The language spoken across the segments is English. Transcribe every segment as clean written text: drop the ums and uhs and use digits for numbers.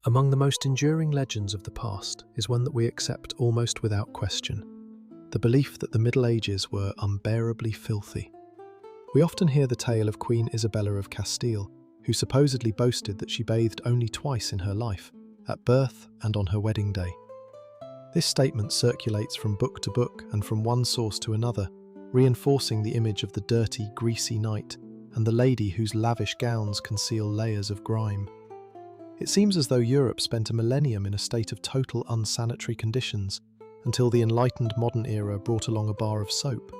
Among the most enduring legends of the past is one that we accept almost without question: the belief that the Middle Ages were unbearably filthy. We often hear the tale of Queen Isabella of Castile, who supposedly boasted that she bathed only twice in her life, at birth and on her wedding day. This statement circulates from book to book and from one source to another, reinforcing the image of the dirty, greasy knight and the lady whose lavish gowns conceal layers of grime. It seems as though Europe spent a millennium in a state of total unsanitary conditions, until the enlightened modern era brought along a bar of soap.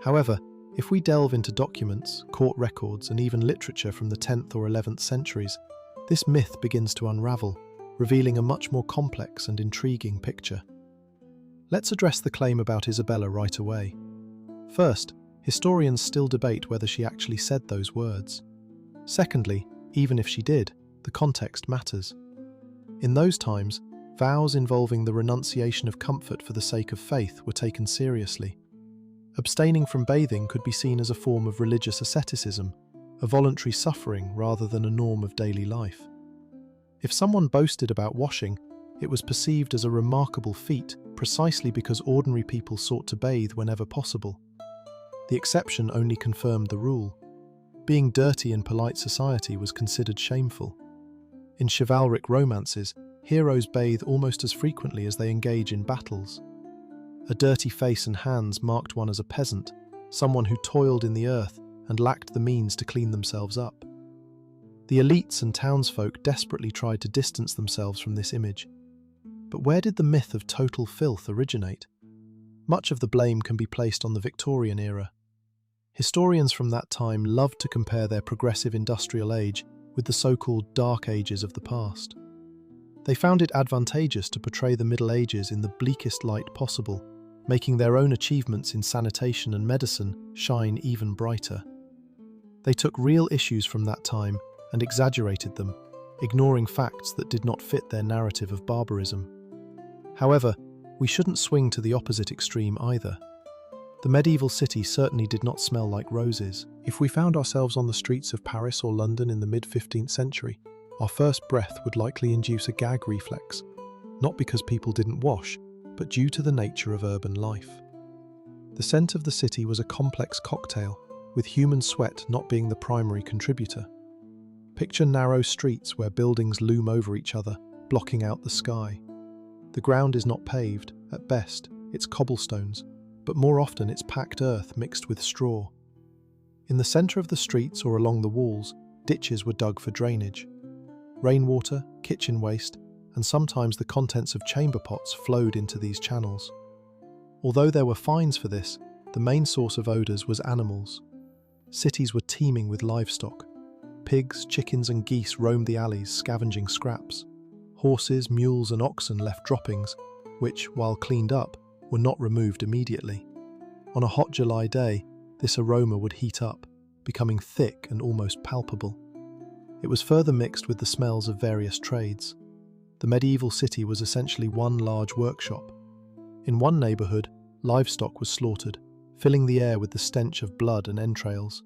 However, if we delve into documents, court records, and even literature from the 10th or 11th centuries, this myth begins to unravel, revealing a much more complex and intriguing picture. Let's address the claim about Isabella right away. First, historians still debate whether she actually said those words. Secondly, even if she did, the context matters. In those times, vows involving the renunciation of comfort for the sake of faith were taken seriously. Abstaining from bathing could be seen as a form of religious asceticism, a voluntary suffering rather than a norm of daily life. If someone boasted about washing, it was perceived as a remarkable feat precisely because ordinary people sought to bathe whenever possible. The exception only confirmed the rule. Being dirty in polite society was considered shameful. In chivalric romances, heroes bathe almost as frequently as they engage in battles. A dirty face and hands marked one as a peasant, someone who toiled in the earth and lacked the means to clean themselves up. The elites and townsfolk desperately tried to distance themselves from this image. But where did the myth of total filth originate? Much of the blame can be placed on the Victorian era. Historians from that time loved to compare their progressive industrial age with the so-called Dark Ages of the past. They found it advantageous to portray the Middle Ages in the bleakest light possible, making their own achievements in sanitation and medicine shine even brighter. They took real issues from that time and exaggerated them, ignoring facts that did not fit their narrative of barbarism. However, we shouldn't swing to the opposite extreme either. The medieval city certainly did not smell like roses. If we found ourselves on the streets of Paris or London in the mid-15th century, our first breath would likely induce a gag reflex, not because people didn't wash, but due to the nature of urban life. The scent of the city was a complex cocktail, with human sweat not being the primary contributor. Picture narrow streets where buildings loom over each other, blocking out the sky. The ground is not paved, at best, it's cobblestones, but more often it's packed earth mixed with straw. In the centre of the streets or along the walls, ditches were dug for drainage. Rainwater, kitchen waste, and sometimes the contents of chamber pots flowed into these channels. Although there were fines for this, the main source of odours was animals. Cities were teeming with livestock. Pigs, chickens and geese roamed the alleys scavenging scraps. Horses, mules and oxen left droppings, which, while cleaned up, were not removed immediately. On a hot July day, this aroma would heat up, becoming thick and almost palpable. It was further mixed with the smells of various trades. The medieval city was essentially one large workshop. In one neighbourhood, livestock was slaughtered, filling the air with the stench of blood and entrails.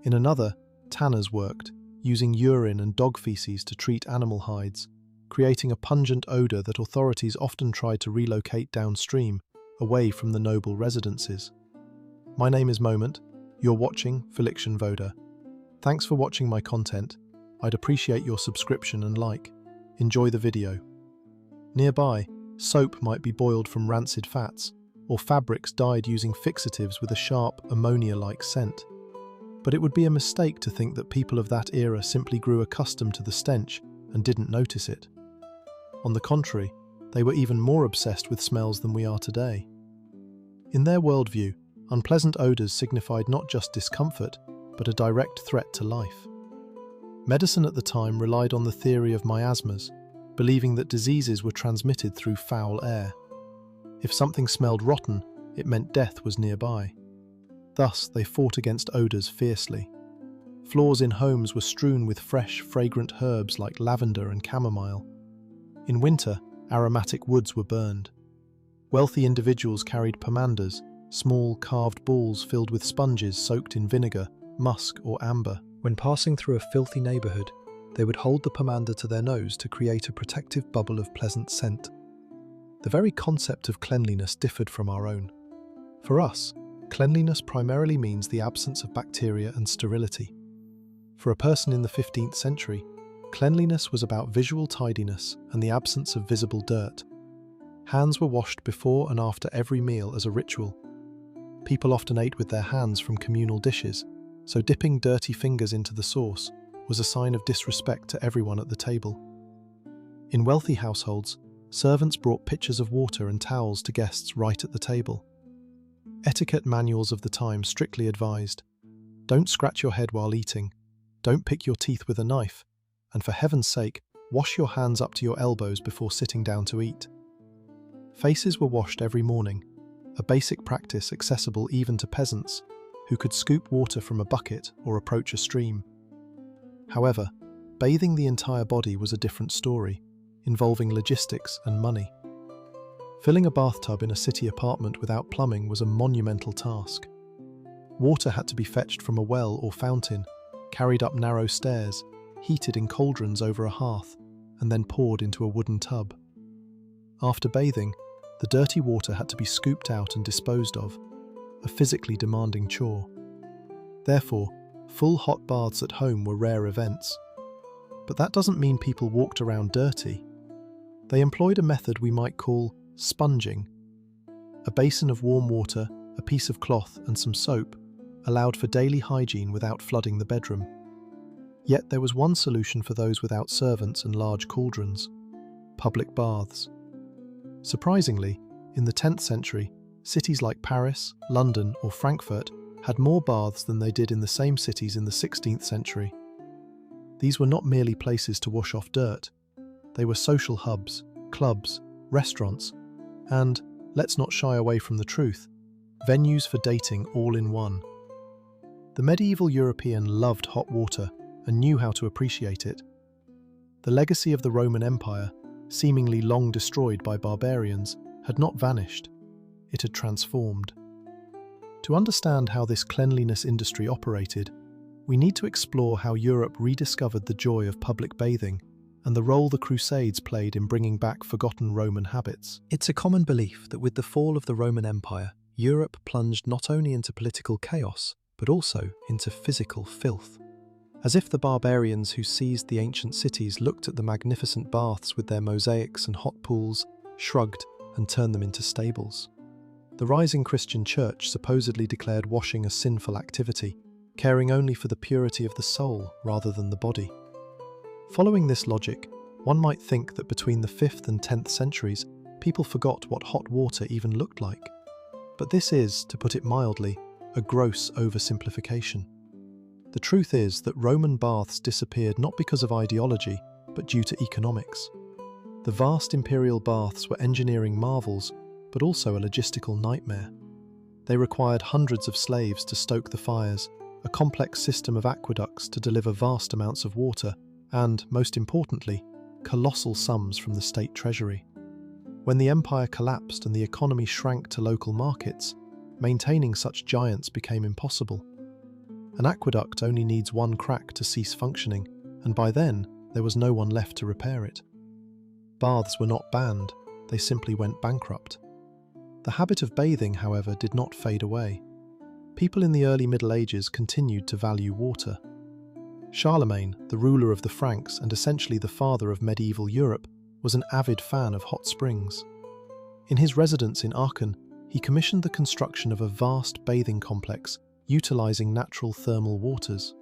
In another, tanners worked, using urine and dog feces to treat animal hides, creating a pungent odour that authorities often tried to relocate downstream, away from the noble residences. My name is Moment. You're watching Filiction Voda. Thanks for watching my content. I'd appreciate your subscription and like. Enjoy the video. Nearby, soap might be boiled from rancid fats, or fabrics dyed using fixatives with a sharp, ammonia-like scent. But it would be a mistake to think that people of that era simply grew accustomed to the stench and didn't notice it. On the contrary, they were even more obsessed with smells than we are today. In their worldview, unpleasant odours signified not just discomfort, but a direct threat to life. Medicine at the time relied on the theory of miasmas, believing that diseases were transmitted through foul air. If something smelled rotten, it meant death was nearby. Thus, they fought against odours fiercely. Floors in homes were strewn with fresh, fragrant herbs like lavender and chamomile. In winter, aromatic woods were burned. Wealthy individuals carried pomanders, small carved balls filled with sponges soaked in vinegar, musk or amber. When passing through a filthy neighbourhood, They would hold the pomander to their nose to create a protective bubble of pleasant scent. The very concept of cleanliness differed from our own. For us, cleanliness primarily means the absence of bacteria and sterility. For a person in the 15th century, cleanliness was about visual tidiness and the absence of visible dirt. Hands were washed before and after every meal as a ritual. People often ate with their hands from communal dishes, so dipping dirty fingers into the sauce was a sign of disrespect to everyone at the table. In wealthy households, servants brought pitchers of water and towels to guests right at the table. Etiquette manuals of the time strictly advised, don't scratch your head while eating, don't pick your teeth with a knife, and for heaven's sake, wash your hands up to your elbows before sitting down to eat. Faces were washed every morning, a basic practice accessible even to peasants who could scoop water from a bucket or approach a stream. However, bathing the entire body was a different story, involving logistics and money. Filling a bathtub in a city apartment without plumbing was a monumental task. Water had to be fetched from a well or fountain, carried up narrow stairs, heated in cauldrons over a hearth, and then poured into a wooden tub. After bathing, the dirty water had to be scooped out and disposed of, a physically demanding chore. Therefore, full hot baths at home were rare events. But that doesn't mean people walked around dirty. They employed a method we might call sponging. A basin of warm water, a piece of cloth, and some soap allowed for daily hygiene without flooding the bedroom. Yet there was one solution for those without servants and large cauldrons: public baths. Surprisingly, in the 10th century, cities like Paris, London, or Frankfurt had more baths than they did in the same cities in the 16th century. These were not merely places to wash off dirt. They were social hubs, clubs, restaurants, and, let's not shy away from the truth, venues for dating all in one. The medieval European loved hot water and knew how to appreciate it. The legacy of the Roman Empire, seemingly long destroyed by barbarians, had not vanished. It had transformed. To understand how this cleanliness industry operated, we need to explore how Europe rediscovered the joy of public bathing and the role the Crusades played in bringing back forgotten Roman habits. It's a common belief that with the fall of the Roman Empire, Europe plunged not only into political chaos, but also into physical filth. As if the barbarians who seized the ancient cities looked at the magnificent baths with their mosaics and hot pools, shrugged, and turned them into stables. The rising Christian church supposedly declared washing a sinful activity, caring only for the purity of the soul rather than the body. Following this logic, one might think that between the 5th and 10th centuries, people forgot what hot water even looked like. But this is, to put it mildly, a gross oversimplification. The truth is that Roman baths disappeared not because of ideology, but due to economics. The vast imperial baths were engineering marvels, but also a logistical nightmare. They required hundreds of slaves to stoke the fires, a complex system of aqueducts to deliver vast amounts of water, and, most importantly, colossal sums from the state treasury. When the empire collapsed and the economy shrank to local markets, maintaining such giants became impossible. An aqueduct only needs one crack to cease functioning, and by then, there was no one left to repair it. Baths were not banned, they simply went bankrupt. The habit of bathing, however, did not fade away. People in the early Middle Ages continued to value water. Charlemagne, the ruler of the Franks and essentially the father of medieval Europe, was an avid fan of hot springs. In his residence in Aachen, he commissioned the construction of a vast bathing complex utilizing natural thermal waters.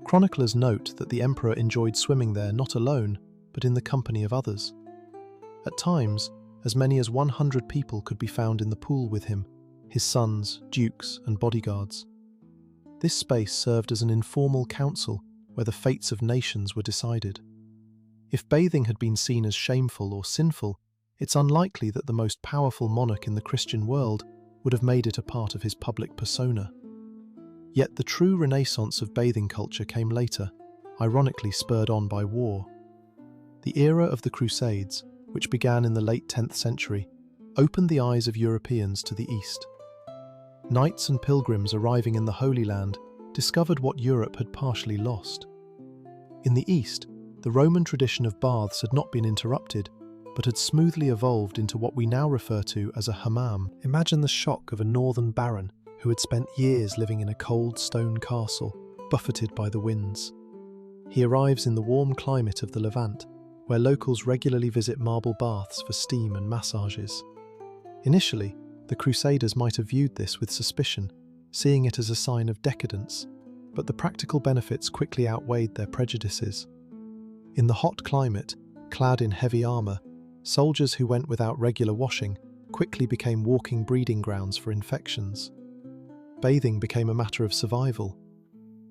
Chroniclers note that the emperor enjoyed swimming there not alone, but in the company of others. At times, as many as 100 people could be found in the pool with him, his sons, dukes, and bodyguards. This space served as an informal council where the fates of nations were decided. If bathing had been seen as shameful or sinful, it's unlikely that the most powerful monarch in the Christian world would have made it a part of his public persona. Yet the true renaissance of bathing culture came later, ironically spurred on by war. The era of the Crusades, which began in the late 10th century, opened the eyes of Europeans to the East. Knights and pilgrims arriving in the Holy Land discovered what Europe had partially lost. In the East, the Roman tradition of baths had not been interrupted, but had smoothly evolved into what we now refer to as a hammam. Imagine the shock of a northern baron who had spent years living in a cold stone castle, buffeted by the winds. He arrives in the warm climate of the Levant, where locals regularly visit marble baths for steam and massages. Initially, the Crusaders might have viewed this with suspicion, seeing it as a sign of decadence, but the practical benefits quickly outweighed their prejudices. In the hot climate, clad in heavy armour, soldiers who went without regular washing quickly became walking breeding grounds for infections. Bathing became a matter of survival.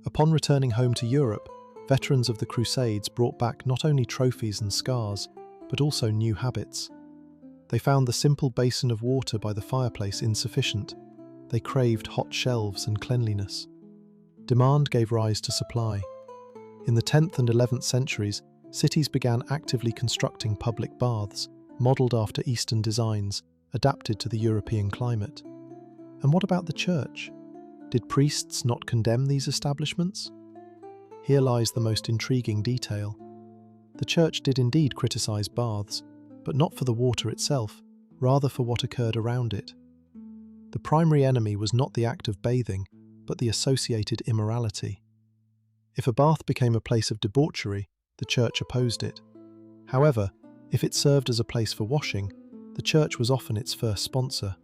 Upon returning home to Europe, veterans of the Crusades brought back not only trophies and scars, but also new habits. They found the simple basin of water by the fireplace insufficient. They craved hot shelves and cleanliness. Demand gave rise to supply. In the 10th and 11th centuries, cities began actively constructing public baths, modelled after Eastern designs, adapted to the European climate. And what about the church? Did priests not condemn these establishments? Here lies the most intriguing detail. The church did indeed criticise baths, but not for the water itself, rather for what occurred around it. The primary enemy was not the act of bathing, but the associated immorality. If a bath became a place of debauchery, the church opposed it. However, if it served as a place for washing, the church was often its first sponsor.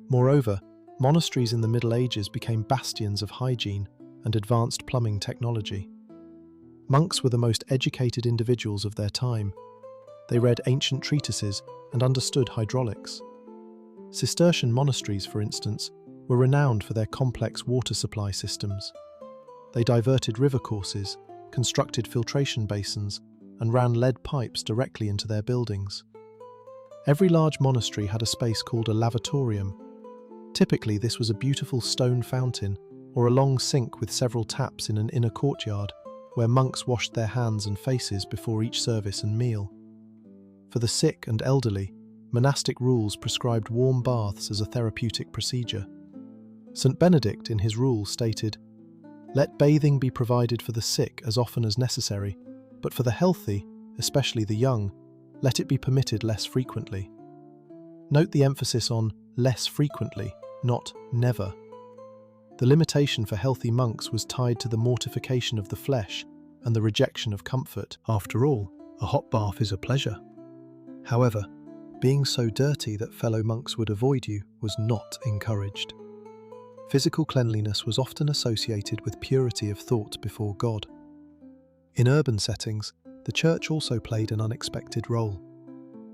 Moreover, monasteries in the Middle Ages became bastions of hygiene and advanced plumbing technology. Monks were the most educated individuals of their time. They read ancient treatises and understood hydraulics. Cistercian monasteries, for instance, were renowned for their complex water supply systems. They diverted river courses, constructed filtration basins, and ran lead pipes directly into their buildings. Every large monastery had a space called a lavatorium. Typically, this was a beautiful stone fountain or a long sink with several taps in an inner courtyard where monks washed their hands and faces before each service and meal. For the sick and elderly, monastic rules prescribed warm baths as a therapeutic procedure. St. Benedict in his rule stated, "Let bathing be provided for the sick as often as necessary, but for the healthy, especially the young, let it be permitted less frequently." Note the emphasis on less frequently, not never. The limitation for healthy monks was tied to the mortification of the flesh and the rejection of comfort. After all, a hot bath is a pleasure. However, being so dirty that fellow monks would avoid you was not encouraged. Physical cleanliness was often associated with purity of thought before God. In urban settings, the church also played an unexpected role.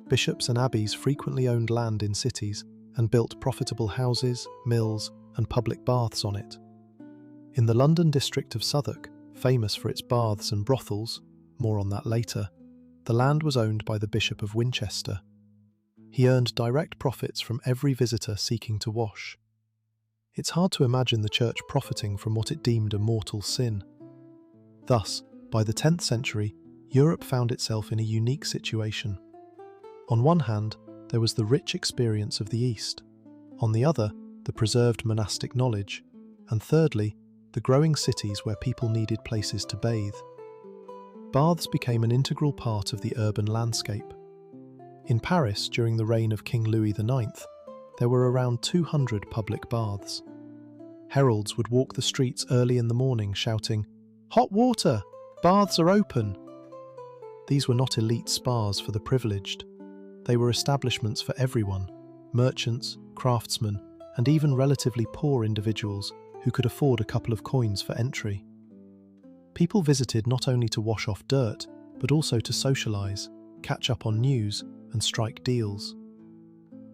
Bishops and abbeys frequently owned land in cities and built profitable houses, mills, and public baths on it. In the London district of Southwark, famous for its baths and brothels, more on that later, the land was owned by the Bishop of Winchester. He earned direct profits from every visitor seeking to wash. It's hard to imagine the church profiting from what it deemed a mortal sin. Thus, by the 10th century, Europe found itself in a unique situation. On one hand, there was the rich experience of the East. On the other, the preserved monastic knowledge. And thirdly, the growing cities where people needed places to bathe. Baths became an integral part of the urban landscape. In Paris, during the reign of King Louis IX, there were around 200 public baths. Heralds would walk the streets early in the morning shouting, "Hot water! Baths are open!" These were not elite spas for the privileged. They were establishments for everyone, merchants, craftsmen, and even relatively poor individuals who could afford a couple of coins for entry. People visited not only to wash off dirt, but also to socialise, catch up on news, and strike deals.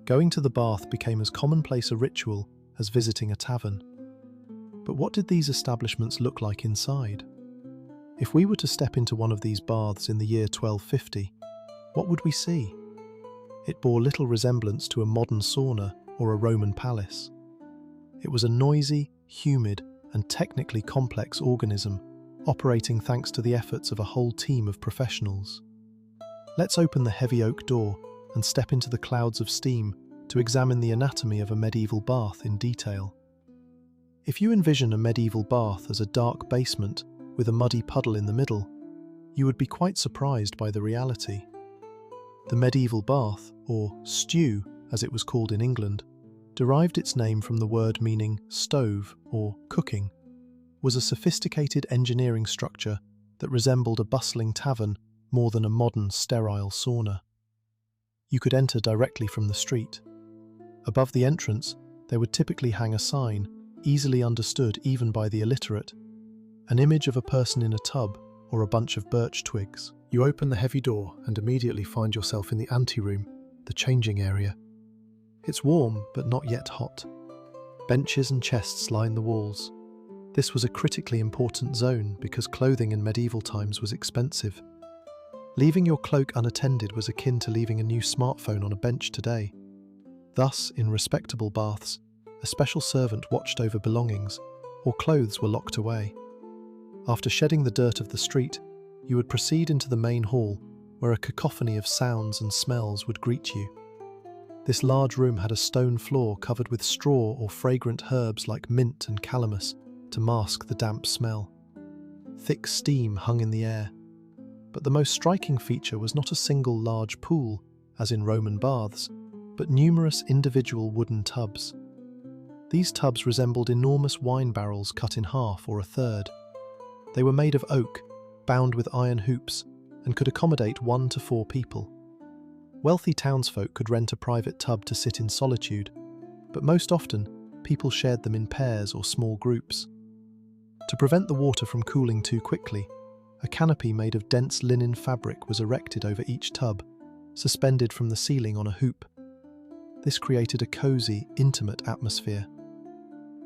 Going to the bath became as commonplace a ritual as visiting a tavern. But what did these establishments look like inside? If we were to step into one of these baths in the year 1250, what would we see? It bore little resemblance to a modern sauna or a Roman palace. It was a noisy, humid, and technically complex organism, operating thanks to the efforts of a whole team of professionals. Let's open the heavy oak door and step into the clouds of steam to examine the anatomy of a medieval bath in detail. If you envision a medieval bath as a dark basement with a muddy puddle in the middle, you would be quite surprised by the reality. The medieval bath, or stew as it was called in England, derived its name from the word meaning stove or cooking, was a sophisticated engineering structure that resembled a bustling tavern more than a modern sterile sauna. You could enter directly from the street. Above the entrance, there would typically hang a sign, easily understood even by the illiterate, an image of a person in a tub or a bunch of birch twigs. You open the heavy door and immediately find yourself in the anteroom, the changing area. It's warm, but not yet hot. Benches and chests line the walls. This was a critically important zone because clothing in medieval times was expensive. Leaving your cloak unattended was akin to leaving a new smartphone on a bench today. Thus, in respectable baths, a special servant watched over belongings, or clothes were locked away. After shedding the dirt of the street, you would proceed into the main hall, where a cacophony of sounds and smells would greet you. This large room had a stone floor covered with straw or fragrant herbs like mint and calamus to mask the damp smell. Thick steam hung in the air. But the most striking feature was not a single large pool, as in Roman baths, but numerous individual wooden tubs. These tubs resembled enormous wine barrels cut in half or a third. They were made of oak, bound with iron hoops, and could accommodate 1 to 4 people. Wealthy townsfolk could rent a private tub to sit in solitude, but most often, people shared them in pairs or small groups. To prevent the water from cooling too quickly, a canopy made of dense linen fabric was erected over each tub, suspended from the ceiling on a hoop. This created a cozy, intimate atmosphere.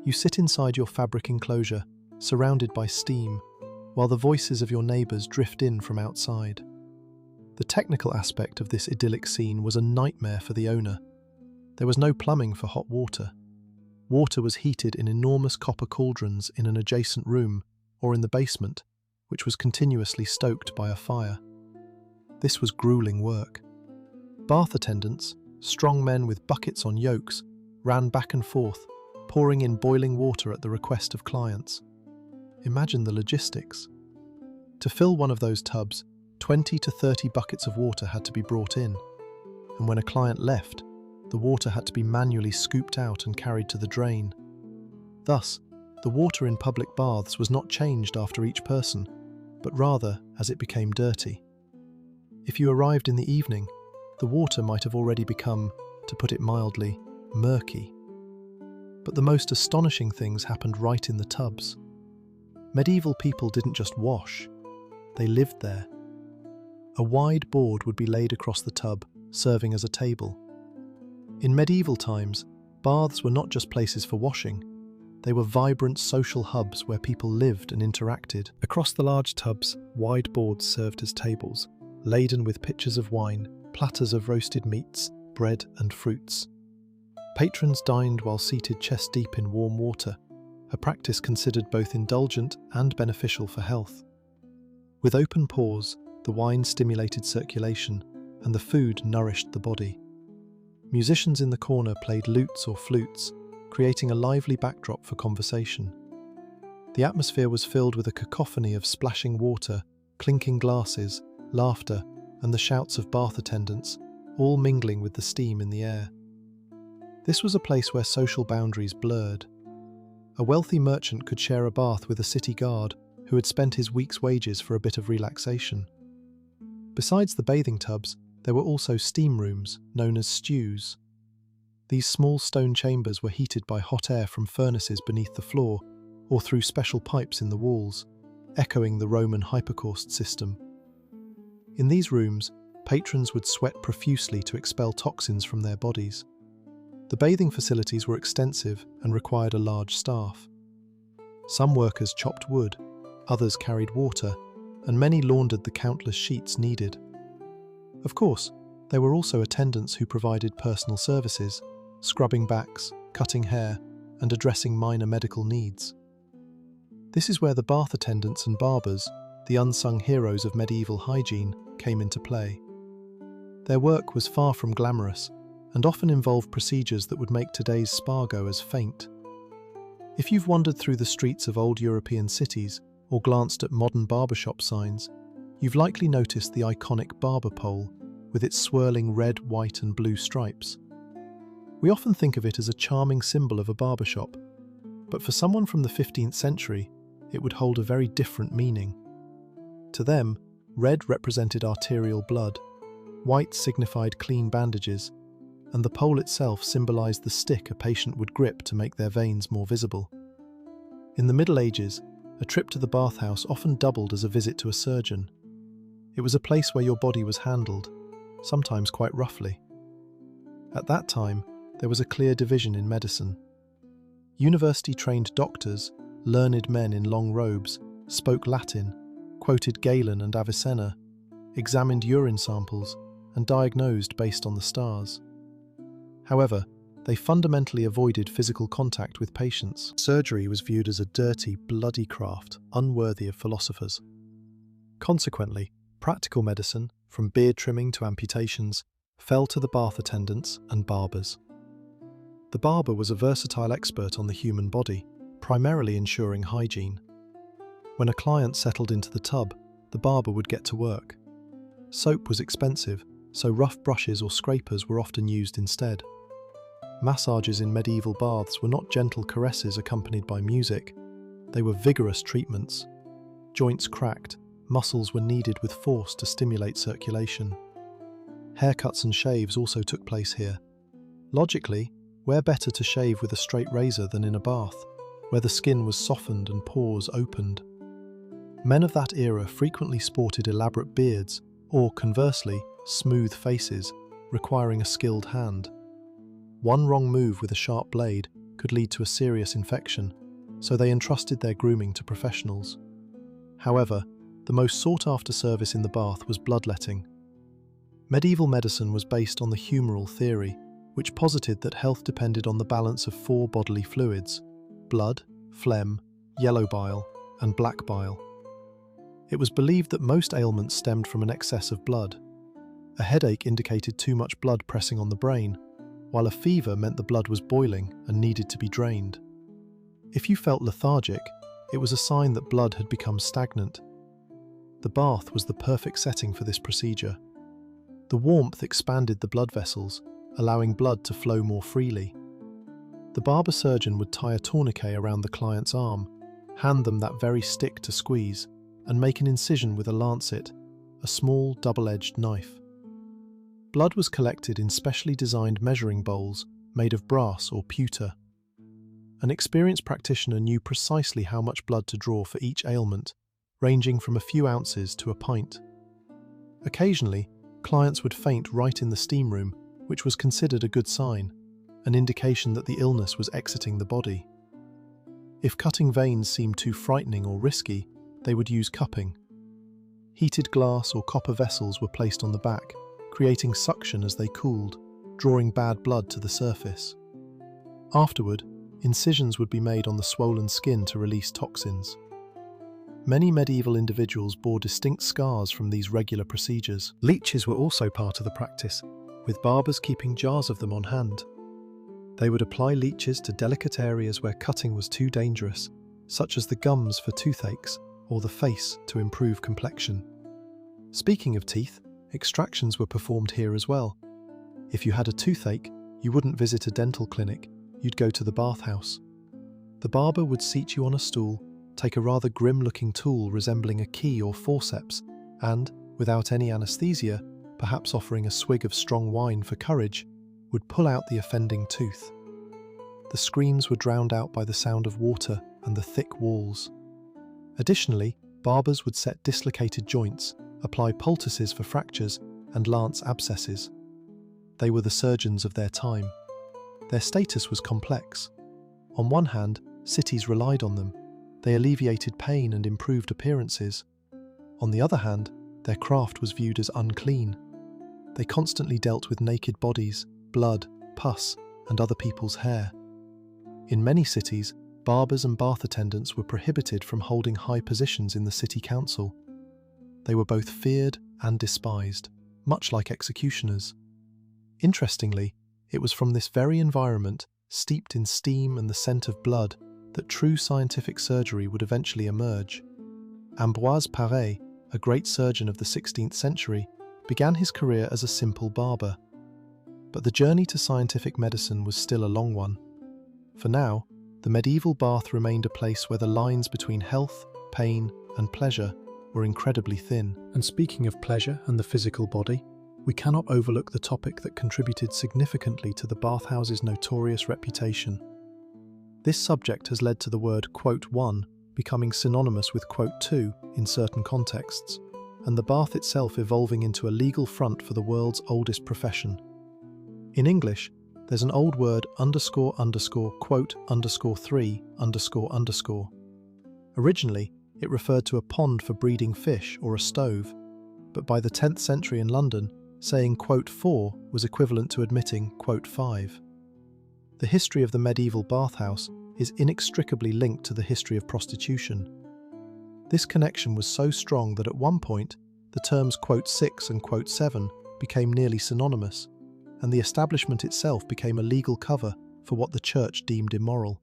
You sit inside your fabric enclosure, surrounded by steam, while the voices of your neighbours drift in from outside. The technical aspect of this idyllic scene was a nightmare for the owner. There was no plumbing for hot water. Water was heated in enormous copper cauldrons in an adjacent room or in the basement, which was continuously stoked by a fire. This was grueling work. Bath attendants, strong men with buckets on yokes, ran back and forth, pouring in boiling water at the request of clients. Imagine the logistics. To fill one of those tubs, 20 to 30 buckets of water had to be brought in, and when a client left, the water had to be manually scooped out and carried to the drain. Thus, the water in public baths was not changed after each person, but rather as it became dirty. If you arrived in the evening, the water might have already become, to put it mildly, murky. But the most astonishing things happened right in the tubs. Medieval people didn't just wash, they lived there. A wide board would be laid across the tub, serving as a table. In medieval times, baths were not just places for washing, they were vibrant social hubs where people lived and interacted. Across the large tubs, wide boards served as tables, laden with pitchers of wine, platters of roasted meats, bread and fruits. Patrons dined while seated chest deep in warm water, a practice considered both indulgent and beneficial for health. With open pores, the wine stimulated circulation, and the food nourished the body. Musicians in the corner played lutes or flutes, creating a lively backdrop for conversation. The atmosphere was filled with a cacophony of splashing water, clinking glasses, laughter, and the shouts of bath attendants, all mingling with the steam in the air. This was a place where social boundaries blurred. A wealthy merchant could share a bath with a city guard who had spent his week's wages for a bit of relaxation. Besides the bathing tubs, there were also steam rooms, known as stews. These small stone chambers were heated by hot air from furnaces beneath the floor or through special pipes in the walls, echoing the Roman hypocaust system. In these rooms, patrons would sweat profusely to expel toxins from their bodies. The bathing facilities were extensive and required a large staff. Some workers chopped wood, others carried water, and many laundered the countless sheets needed. Of course, there were also attendants who provided personal services, scrubbing backs, cutting hair, and addressing minor medical needs. This is where the bath attendants and barbers, the unsung heroes of medieval hygiene, came into play. Their work was far from glamorous, and often involved procedures that would make today's spa-goers faint. If you've wandered through the streets of old European cities or glanced at modern barbershop signs, You've likely noticed the iconic barber pole with its swirling red, white and blue stripes. We often think of it as a charming symbol of a barbershop, but for someone from the 15th century, it would hold a very different meaning. To them, red represented arterial blood, white signified clean bandages, and the pole itself symbolized the stick a patient would grip to make their veins more visible. In the Middle Ages, a trip to the bathhouse often doubled as a visit to a surgeon. It was a place where your body was handled, sometimes quite roughly. At that time, there was a clear division in medicine. University-trained doctors, learned men in long robes, spoke Latin, quoted Galen and Avicenna, examined urine samples, and diagnosed based on the stars. However, they fundamentally avoided physical contact with patients. Surgery was viewed as a dirty, bloody craft, unworthy of philosophers. Consequently, practical medicine, from beard trimming to amputations, fell to the bath attendants and barbers. The barber was a versatile expert on the human body, primarily ensuring hygiene. When a client settled into the tub, the barber would get to work. Soap was expensive, so rough brushes or scrapers were often used instead. Massages in medieval baths were not gentle caresses accompanied by music. They were vigorous treatments. Joints cracked, muscles were kneaded with force to stimulate circulation. Haircuts and shaves also took place here. Logically, where better to shave with a straight razor than in a bath, where the skin was softened and pores opened. Men of that era frequently sported elaborate beards, or conversely, smooth faces, requiring a skilled hand. One wrong move with a sharp blade could lead to a serious infection, so they entrusted their grooming to professionals. However, the most sought-after service in the bath was bloodletting. Medieval medicine was based on the humoral theory, which posited that health depended on the balance of 4 bodily fluids: blood, phlegm, yellow bile, and black bile. It was believed that most ailments stemmed from an excess of blood. A headache indicated too much blood pressing on the brain, while a fever meant the blood was boiling and needed to be drained. If you felt lethargic, it was a sign that blood had become stagnant. The bath was the perfect setting for this procedure. The warmth expanded the blood vessels, allowing blood to flow more freely. The barber surgeon would tie a tourniquet around the client's arm, hand them that very stick to squeeze, and make an incision with a lancet, a small double-edged knife. Blood was collected in specially designed measuring bowls made of brass or pewter. An experienced practitioner knew precisely how much blood to draw for each ailment, ranging from a few ounces to a pint. Occasionally, clients would faint right in the steam room, which was considered a good sign, an indication that the illness was exiting the body. If cutting veins seemed too frightening or risky, they would use cupping. Heated glass or copper vessels were placed on the back, creating suction as they cooled, drawing bad blood to the surface. Afterward, incisions would be made on the swollen skin to release toxins. Many medieval individuals bore distinct scars from these regular procedures. Leeches were also part of the practice, with barbers keeping jars of them on hand. They would apply leeches to delicate areas where cutting was too dangerous, such as the gums for toothaches or the face to improve complexion. Speaking of teeth, extractions were performed here as well. If you had a toothache, you wouldn't visit a dental clinic, you'd go to the bathhouse. The barber would seat you on a stool, take a rather grim-looking tool resembling a key or forceps, and, without any anesthesia, perhaps offering a swig of strong wine for courage, would pull out the offending tooth. The screams were drowned out by the sound of water and the thick walls. Additionally, barbers would set dislocated joints, apply poultices for fractures, and lance abscesses. They were the surgeons of their time. Their status was complex. On one hand, cities relied on them. They alleviated pain and improved appearances. On the other hand, their craft was viewed as unclean. They constantly dealt with naked bodies, blood, pus, and other people's hair. In many cities, barbers and bath attendants were prohibited from holding high positions in the city council. They were both feared and despised, much like executioners. Interestingly, it was from this very environment, steeped in steam and the scent of blood, that true scientific surgery would eventually emerge. Ambroise Paré, a great surgeon of the 16th century, began his career as a simple barber. But the journey to scientific medicine was still a long one. For now, the medieval bath remained a place where the lines between health, pain, and pleasure were incredibly thin. And speaking of pleasure and the physical body, we cannot overlook the topic that contributed significantly to the bathhouse's notorious reputation. This subject has led to the word quote one becoming synonymous with quote two in certain contexts, and the bath itself evolving into a legal front for the world's oldest profession. In English, there's an old word __quote_3__. Originally, it referred to a pond for breeding fish or a stove, but by the 10th century in London, saying quote 4 was equivalent to admitting quote 5. The history of the medieval bathhouse is inextricably linked to the history of prostitution. This connection was so strong that at one point, the terms quote 6 and quote 7 became nearly synonymous, and the establishment itself became a legal cover for what the church deemed immoral.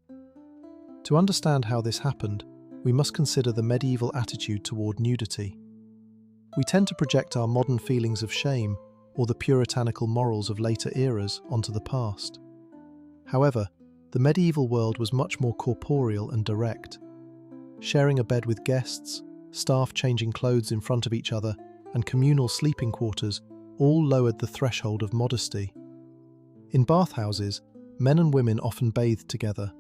To understand how this happened, we must consider the medieval attitude toward nudity. We tend to project our modern feelings of shame or the puritanical morals of later eras onto the past. However, the medieval world was much more corporeal and direct. Sharing a bed with guests, staff changing clothes in front of each other, and communal sleeping quarters all lowered the threshold of modesty. In bathhouses, men and women often bathed together.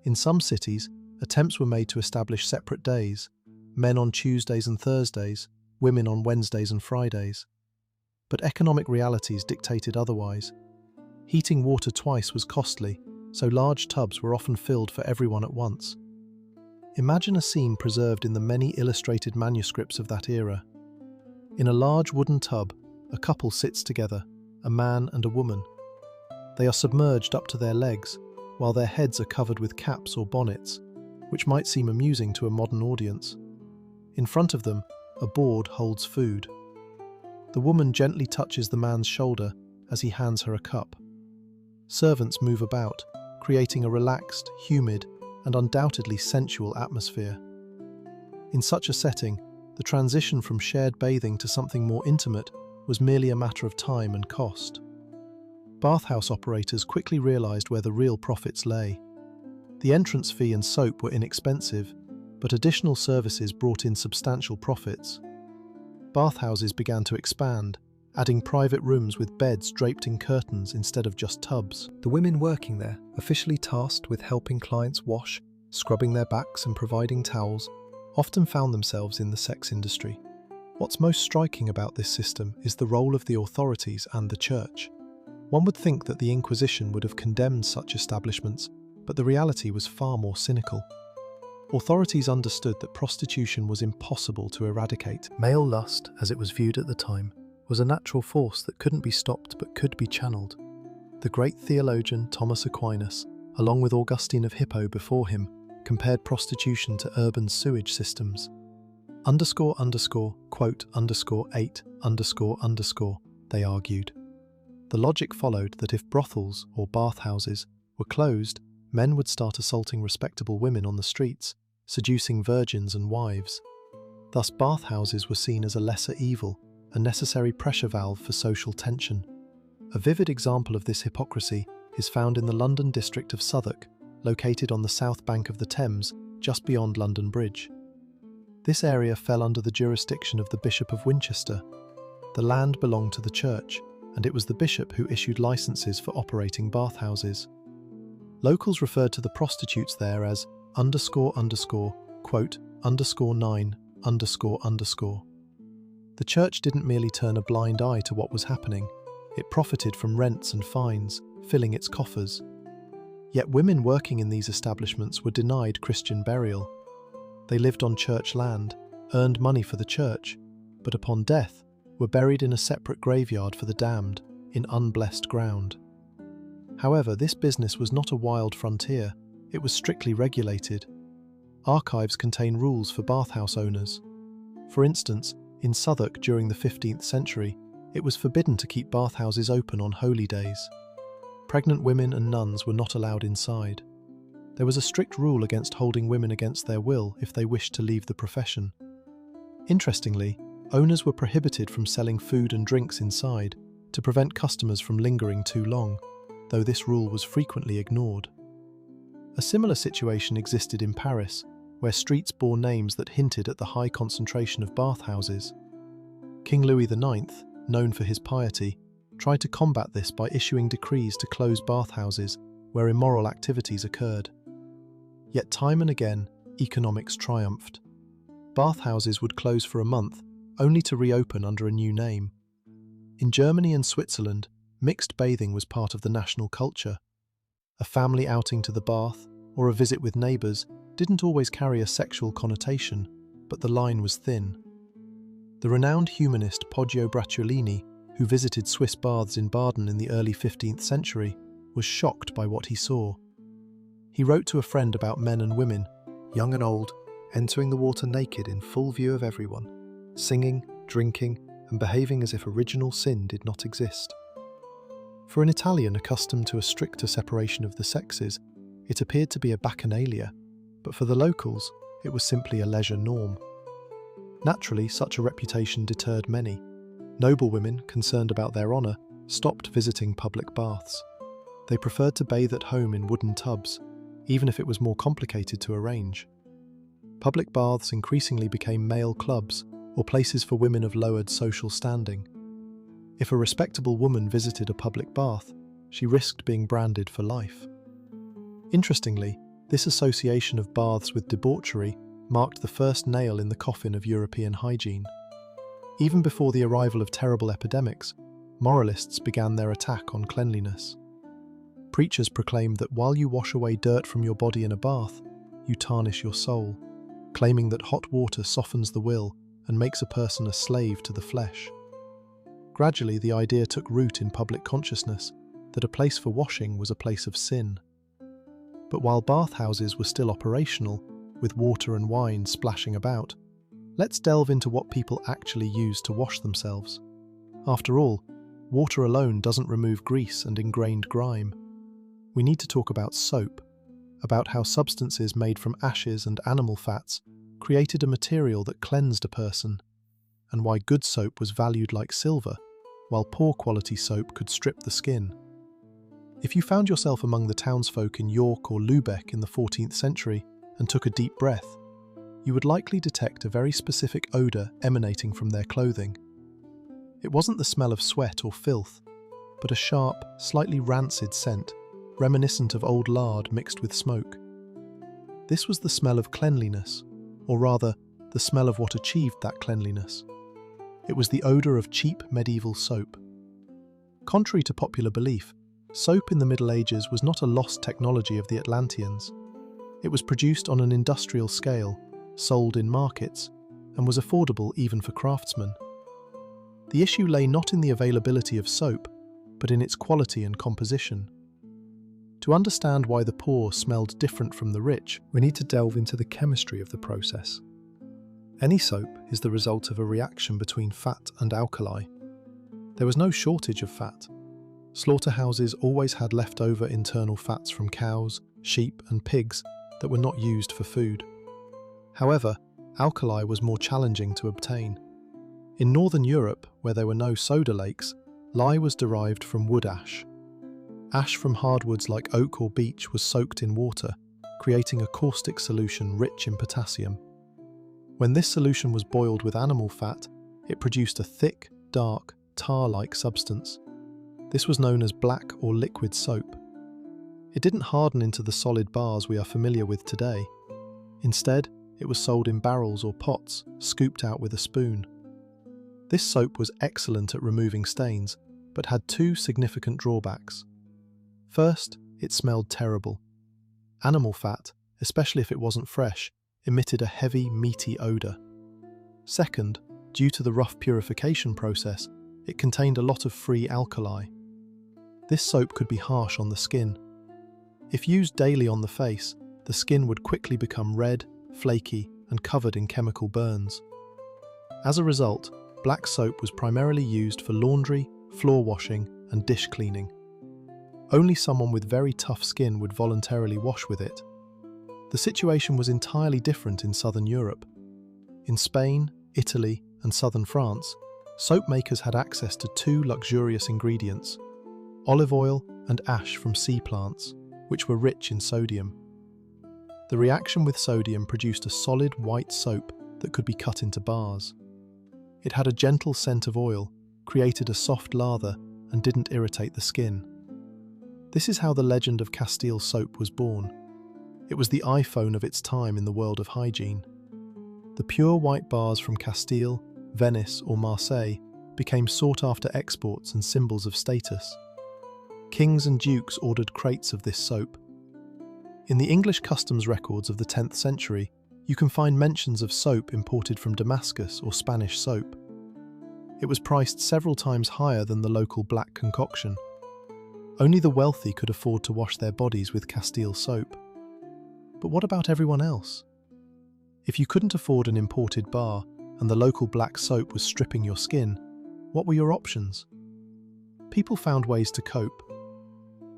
In some cities, attempts were made to establish separate days, men on Tuesdays and Thursdays, women on Wednesdays and Fridays. But economic realities dictated otherwise. Heating water twice was costly, so large tubs were often filled for everyone at once. Imagine a scene preserved in the many illustrated manuscripts of that era. In a large wooden tub, a couple sits together, a man and a woman. They are submerged up to their legs, while their heads are covered with caps or bonnets, which might seem amusing to a modern audience. In front of them, a board holds food. The woman gently touches the man's shoulder as he hands her a cup. Servants move about, creating a relaxed, humid, and undoubtedly sensual atmosphere. In such a setting, the transition from shared bathing to something more intimate was merely a matter of time and cost. Bathhouse operators quickly realized where the real profits lay. The entrance fee and soap were inexpensive, but additional services brought in substantial profits. Bathhouses began to expand, adding private rooms with beds draped in curtains instead of just tubs. The women working there, officially tasked with helping clients wash, scrubbing their backs and providing towels, often found themselves in the sex industry. What's most striking about this system is the role of the authorities and the church. One would think that the Inquisition would have condemned such establishments, but the reality was far more cynical. Authorities understood that prostitution was impossible to eradicate. Male lust, as it was viewed at the time, was a natural force that couldn't be stopped but could be channeled. The great theologian Thomas Aquinas, along with Augustine of Hippo before him, compared prostitution to urban sewage systems. __quote_8__, they argued. The logic followed that if brothels or bathhouses were closed, men would start assaulting respectable women on the streets, seducing virgins and wives. Thus bathhouses were seen as a lesser evil, a necessary pressure valve for social tension. A vivid example of this hypocrisy is found in the London district of Southwark, located on the south bank of the Thames, just beyond London Bridge. This area fell under the jurisdiction of the Bishop of Winchester. The land belonged to the church, and it was the bishop who issued licenses for operating bathhouses. Locals referred to the prostitutes there as __quote_9__. The church didn't merely turn a blind eye to what was happening, it profited from rents and fines, filling its coffers. Yet women working in these establishments were denied Christian burial. They lived on church land, earned money for the church, but upon death were buried in a separate graveyard for the damned, in unblessed ground. However, this business was not a wild frontier, it was strictly regulated. Archives contain rules for bathhouse owners. For instance, in Southwark during the 15th century, it was forbidden to keep bathhouses open on holy days. Pregnant women and nuns were not allowed inside. There was a strict rule against holding women against their will if they wished to leave the profession. Interestingly, owners were prohibited from selling food and drinks inside to prevent customers from lingering too long, though this rule was frequently ignored. A similar situation existed in Paris, where streets bore names that hinted at the high concentration of bathhouses. King Louis IX, known for his piety, tried to combat this by issuing decrees to close bathhouses where immoral activities occurred. Yet time and again, economics triumphed. Bathhouses would close for a month, only to reopen under a new name. In Germany and Switzerland, mixed bathing was part of the national culture. A family outing to the bath, or a visit with neighbours, didn't always carry a sexual connotation, but the line was thin. The renowned humanist Poggio Bracciolini, who visited Swiss baths in Baden in the early 15th century, was shocked by what he saw. He wrote to a friend about men and women, young and old, entering the water naked in full view of everyone, singing, drinking, and behaving as if original sin did not exist. For an Italian accustomed to a stricter separation of the sexes, it appeared to be a bacchanalia, but for the locals, it was simply a leisure norm. Naturally, such a reputation deterred many. Noble women, concerned about their honour, stopped visiting public baths. They preferred to bathe at home in wooden tubs, even if it was more complicated to arrange. Public baths increasingly became male clubs or places for women of lowered social standing. If a respectable woman visited a public bath, she risked being branded for life. Interestingly, this association of baths with debauchery marked the first nail in the coffin of European hygiene. Even before the arrival of terrible epidemics, moralists began their attack on cleanliness. Preachers proclaimed that while you wash away dirt from your body in a bath, you tarnish your soul, claiming that hot water softens the will and makes a person a slave to the flesh. Gradually, the idea took root in public consciousness that a place for washing was a place of sin. But while bathhouses were still operational, with water and wine splashing about, let's delve into what people actually use to wash themselves. After all, water alone doesn't remove grease and ingrained grime. We need to talk about soap, about how substances made from ashes and animal fats created a material that cleansed a person, and why good soap was valued like silver, while poor quality soap could strip the skin. If you found yourself among the townsfolk in York or Lübeck in the 14th century and took a deep breath, you would likely detect a very specific odour emanating from their clothing. It wasn't the smell of sweat or filth, but a sharp, slightly rancid scent, reminiscent of old lard mixed with smoke. This was the smell of cleanliness, or rather, the smell of what achieved that cleanliness. It was the odour of cheap medieval soap. Contrary to popular belief, soap in the Middle Ages was not a lost technology of the Atlanteans. It was produced on an industrial scale, sold in markets, and was affordable even for craftsmen. The issue lay not in the availability of soap, but in its quality and composition. To understand why the poor smelled different from the rich, we need to delve into the chemistry of the process. Any soap is the result of a reaction between fat and alkali. There was no shortage of fat. Slaughterhouses always had leftover internal fats from cows, sheep, and pigs that were not used for food. However, alkali was more challenging to obtain. In Northern Europe, where there were no soda lakes, lye was derived from wood ash. Ash from hardwoods like oak or beech was soaked in water, creating a caustic solution rich in potassium. When this solution was boiled with animal fat, it produced a thick, dark, tar-like substance. This was known as black or liquid soap. It didn't harden into the solid bars we are familiar with today. Instead, it was sold in barrels or pots, scooped out with a spoon. This soap was excellent at removing stains, but had two significant drawbacks. First, it smelled terrible. Animal fat, especially if it wasn't fresh, emitted a heavy, meaty odour. Second, due to the rough purification process, it contained a lot of free alkali. This soap could be harsh on the skin. If used daily on the face, the skin would quickly become red, flaky, and covered in chemical burns. As a result, black soap was primarily used for laundry, floor washing, and dish cleaning. Only someone with very tough skin would voluntarily wash with it. The situation was entirely different in southern Europe. In Spain, Italy, and southern France, soap makers had access to two luxurious ingredients: olive oil and ash from sea plants, which were rich in sodium. The reaction with sodium produced a solid white soap that could be cut into bars. It had a gentle scent of oil, created a soft lather, and didn't irritate the skin. This is how the legend of Castile soap was born. It was the iPhone of its time in the world of hygiene. The pure white bars from Castile, Venice, or Marseille became sought-after exports and symbols of status. Kings and dukes ordered crates of this soap. In the English customs records of the 10th century, you can find mentions of soap imported from Damascus or Spanish soap. It was priced several times higher than the local black concoction. Only the wealthy could afford to wash their bodies with Castile soap. But what about everyone else? If you couldn't afford an imported bar and the local black soap was stripping your skin, what were your options? People found ways to cope.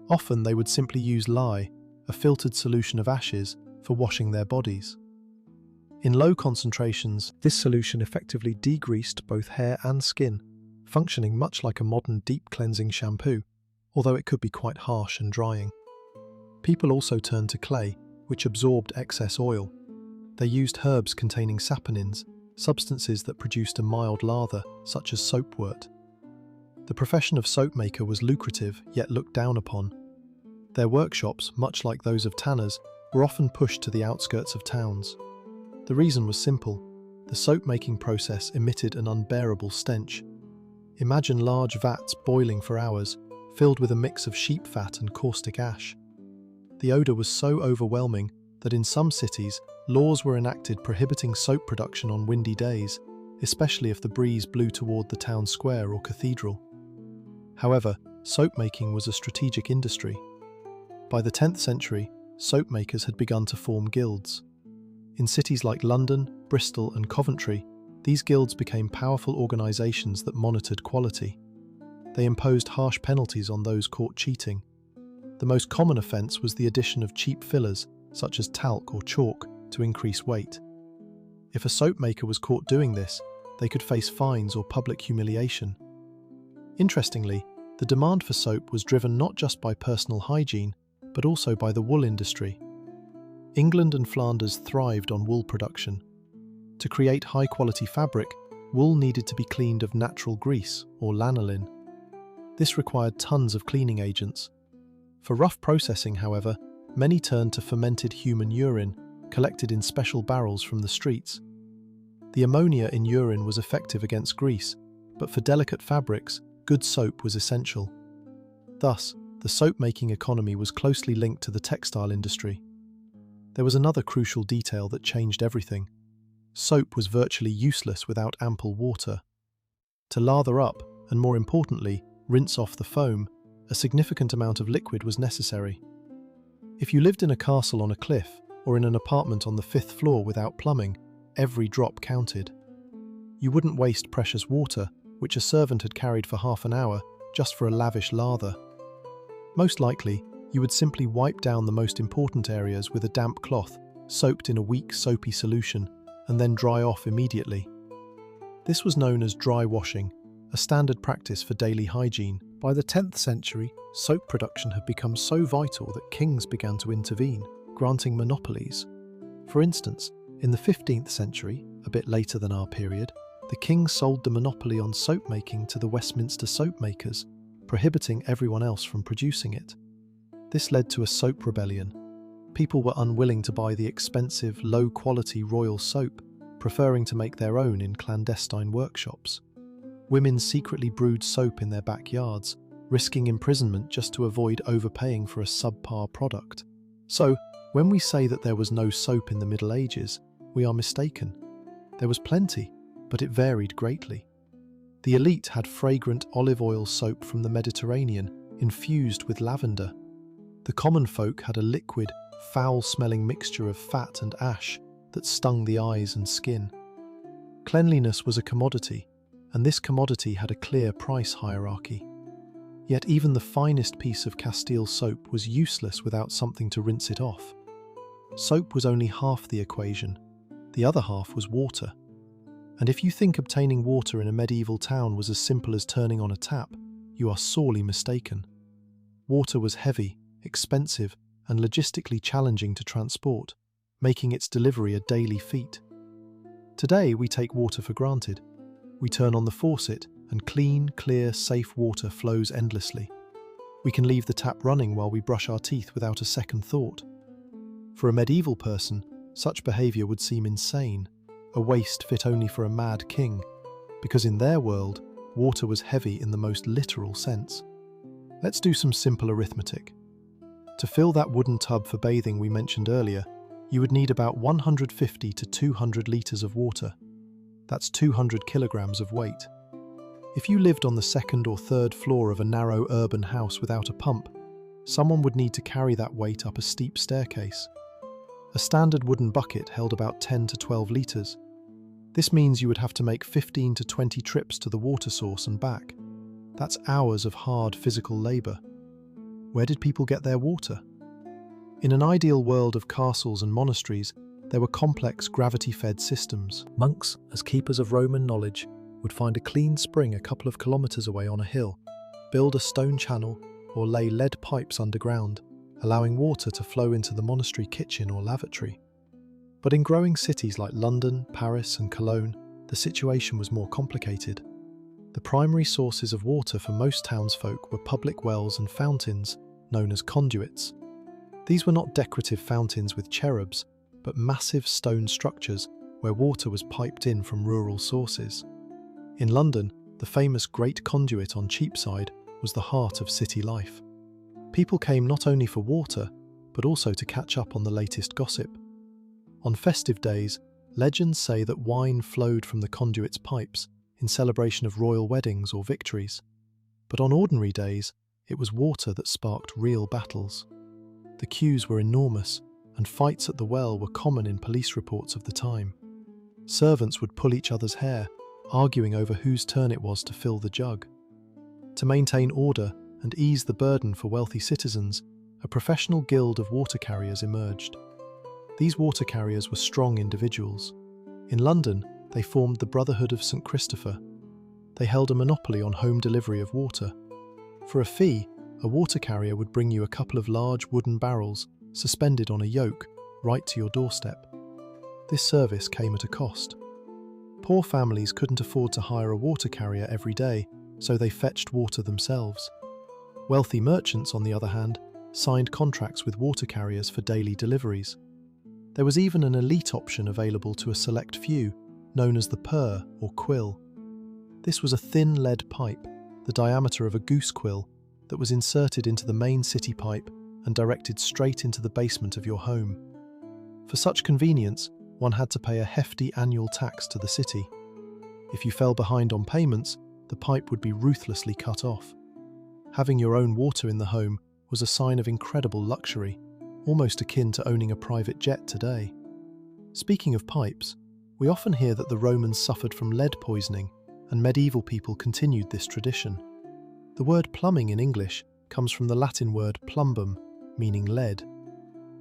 Often they would simply use lye, a filtered solution of ashes, for washing their bodies. In low concentrations, this solution effectively degreased both hair and skin, functioning much like a modern deep cleansing shampoo, although it could be quite harsh and drying. People also turned to clay, which absorbed excess oil. They used herbs containing saponins, substances that produced a mild lather, such as soapwort. The profession of soap maker was lucrative, yet looked down upon. Their workshops, much like those of tanners, were often pushed to the outskirts of towns. The reason was simple: the soap-making process emitted an unbearable stench. Imagine large vats boiling for hours, filled with a mix of sheep fat and caustic ash. The odour was so overwhelming that in some cities, laws were enacted prohibiting soap production on windy days, especially if the breeze blew toward the town square or cathedral. However, soap-making was a strategic industry. By the 10th century, soap makers had begun to form guilds. In cities like London, Bristol, and Coventry, these guilds became powerful organisations that monitored quality. They imposed harsh penalties on those caught cheating. The most common offence was the addition of cheap fillers, such as talc or chalk, to increase weight. If a soap maker was caught doing this, they could face fines or public humiliation. Interestingly, the demand for soap was driven not just by personal hygiene, but also by the wool industry. England and Flanders thrived on wool production. To create high-quality fabric, wool needed to be cleaned of natural grease, or lanolin. This required tons of cleaning agents. For rough processing, however, many turned to fermented human urine, collected in special barrels from the streets. The ammonia in urine was effective against grease, but for delicate fabrics, good soap was essential. Thus, the soap-making economy was closely linked to the textile industry. There was another crucial detail that changed everything. Soap was virtually useless without ample water. To lather up, and more importantly, rinse off the foam, a significant amount of liquid was necessary. If you lived in a castle on a cliff, or in an apartment on the 5th floor without plumbing, every drop counted. You wouldn't waste precious water, which a servant had carried for half an hour, just for a lavish lather. Most likely, you would simply wipe down the most important areas with a damp cloth, soaked in a weak soapy solution, and then dry off immediately. This was known as dry washing, a standard practice for daily hygiene. By the 10th century, soap production had become so vital that kings began to intervene, granting monopolies. For instance, in the 15th century, a bit later than our period, the king sold the monopoly on soap making to the Westminster soap makers, prohibiting everyone else from producing it. This led to a soap rebellion. People were unwilling to buy the expensive, low-quality royal soap, preferring to make their own in clandestine workshops. Women secretly brewed soap in their backyards, risking imprisonment just to avoid overpaying for a subpar product. So, when we say that there was no soap in the Middle Ages, we are mistaken. There was plenty, but it varied greatly. The elite had fragrant olive oil soap from the Mediterranean, infused with lavender. The common folk had a liquid, foul-smelling mixture of fat and ash that stung the eyes and skin. Cleanliness was a commodity, and this commodity had a clear price hierarchy. Yet even the finest piece of Castile soap was useless without something to rinse it off. Soap was only half the equation. The other half was water. And if you think obtaining water in a medieval town was as simple as turning on a tap, you are sorely mistaken. Water was heavy, expensive, and logistically challenging to transport, making its delivery a daily feat. Today, we take water for granted. We turn on the faucet, and clean, clear, safe water flows endlessly. We can leave the tap running while we brush our teeth without a second thought. For a medieval person, such behaviour would seem insane, a waste fit only for a mad king, because in their world, water was heavy in the most literal sense. Let's do some simple arithmetic. To fill that wooden tub for bathing we mentioned earlier, you would need about 150 to 200 litres of water. That's 200 kilograms of weight. If you lived on the second or third floor of a narrow urban house without a pump, someone would need to carry that weight up a steep staircase. A standard wooden bucket held about 10 to 12 litres. This means you would have to make 15 to 20 trips to the water source and back. That's hours of hard physical labour. Where did people get their water? In an ideal world of castles and monasteries, there were complex gravity-fed systems. Monks, as keepers of Roman knowledge, would find a clean spring a couple of kilometres away on a hill, build a stone channel, or lay lead pipes underground, allowing water to flow into the monastery kitchen or lavatory. But in growing cities like London, Paris, and Cologne, the situation was more complicated. The primary sources of water for most townsfolk were public wells and fountains, known as conduits. These were not decorative fountains with cherubs, but massive stone structures where water was piped in from rural sources. In London, the famous Great Conduit on Cheapside was the heart of city life. People came not only for water, but also to catch up on the latest gossip. On festive days, legends say that wine flowed from the conduit's pipes in celebration of royal weddings or victories. But on ordinary days, it was water that sparked real battles. The queues were enormous, and fights at the well were common in police reports of the time. Servants would pull each other's hair, arguing over whose turn it was to fill the jug. To maintain order and ease the burden for wealthy citizens, a professional guild of water carriers emerged. These water carriers were strong individuals. In London, they formed the Brotherhood of St. Christopher. They held a monopoly on home delivery of water. For a fee, a water carrier would bring you a couple of large wooden barrels suspended on a yoke right to your doorstep. This service came at a cost. Poor families couldn't afford to hire a water carrier every day, so they fetched water themselves. Wealthy merchants, on the other hand, signed contracts with water carriers for daily deliveries. There was even an elite option available to a select few, known as the purr or quill. This was a thin lead pipe, the diameter of a goose quill, that was inserted into the main city pipe and directed straight into the basement of your home. For such convenience, one had to pay a hefty annual tax to the city. If you fell behind on payments, the pipe would be ruthlessly cut off. Having your own water in the home was a sign of incredible luxury, almost akin to owning a private jet today. Speaking of pipes, we often hear that the Romans suffered from lead poisoning, and medieval people continued this tradition. The word plumbing in English comes from the Latin word plumbum, meaning lead.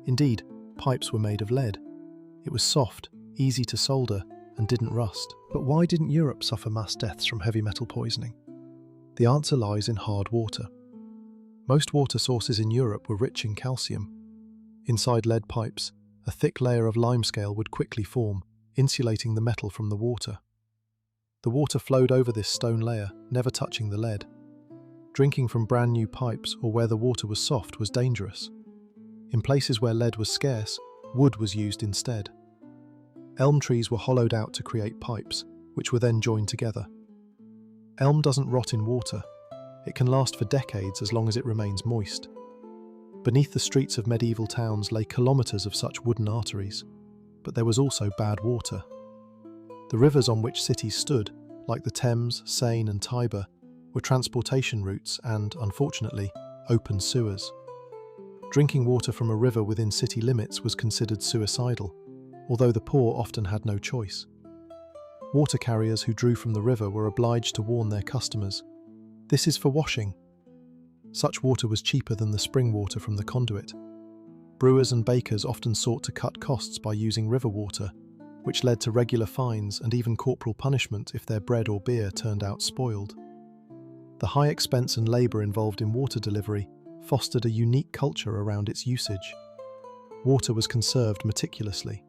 Indeed, pipes were made of lead. It was soft, easy to solder, and didn't rust. But why didn't Europe suffer mass deaths from heavy metal poisoning? The answer lies in hard water. Most water sources in Europe were rich in calcium. Inside lead pipes, a thick layer of limescale would quickly form, insulating the metal from the water. The water flowed over this stone layer, never touching the lead. Drinking from brand new pipes or where the water was soft was dangerous. In places where lead was scarce, wood was used instead. Elm trees were hollowed out to create pipes, which were then joined together. Elm doesn't rot in water. It can last for decades as long as it remains moist. Beneath the streets of medieval towns lay kilometres of such wooden arteries, but there was also bad water. The rivers on which cities stood, like the Thames, Seine and Tiber, were transportation routes and, unfortunately, open sewers. Drinking water from a river within city limits was considered suicidal, although the poor often had no choice. Water carriers who drew from the river were obliged to warn their customers, "This is for washing." Such water was cheaper than the spring water from the conduit. Brewers and bakers often sought to cut costs by using river water, which led to regular fines and even corporal punishment if their bread or beer turned out spoiled. The high expense and labour involved in water delivery fostered a unique culture around its usage. Water was conserved meticulously.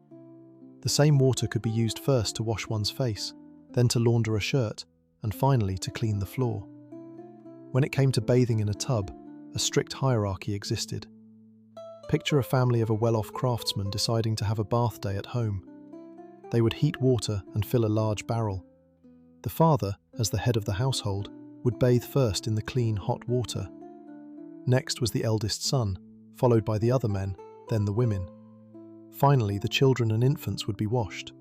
The same water could be used first to wash one's face, then to launder a shirt, and finally to clean the floor. When it came to bathing in a tub, a strict hierarchy existed. Picture a family of a well-off craftsman deciding to have a bath day at home. They would heat water and fill a large barrel. The father, as the head of the household, would bathe first in the clean, hot water. Next was the eldest son, followed by the other men, then the women. Finally, the children and infants would be washed.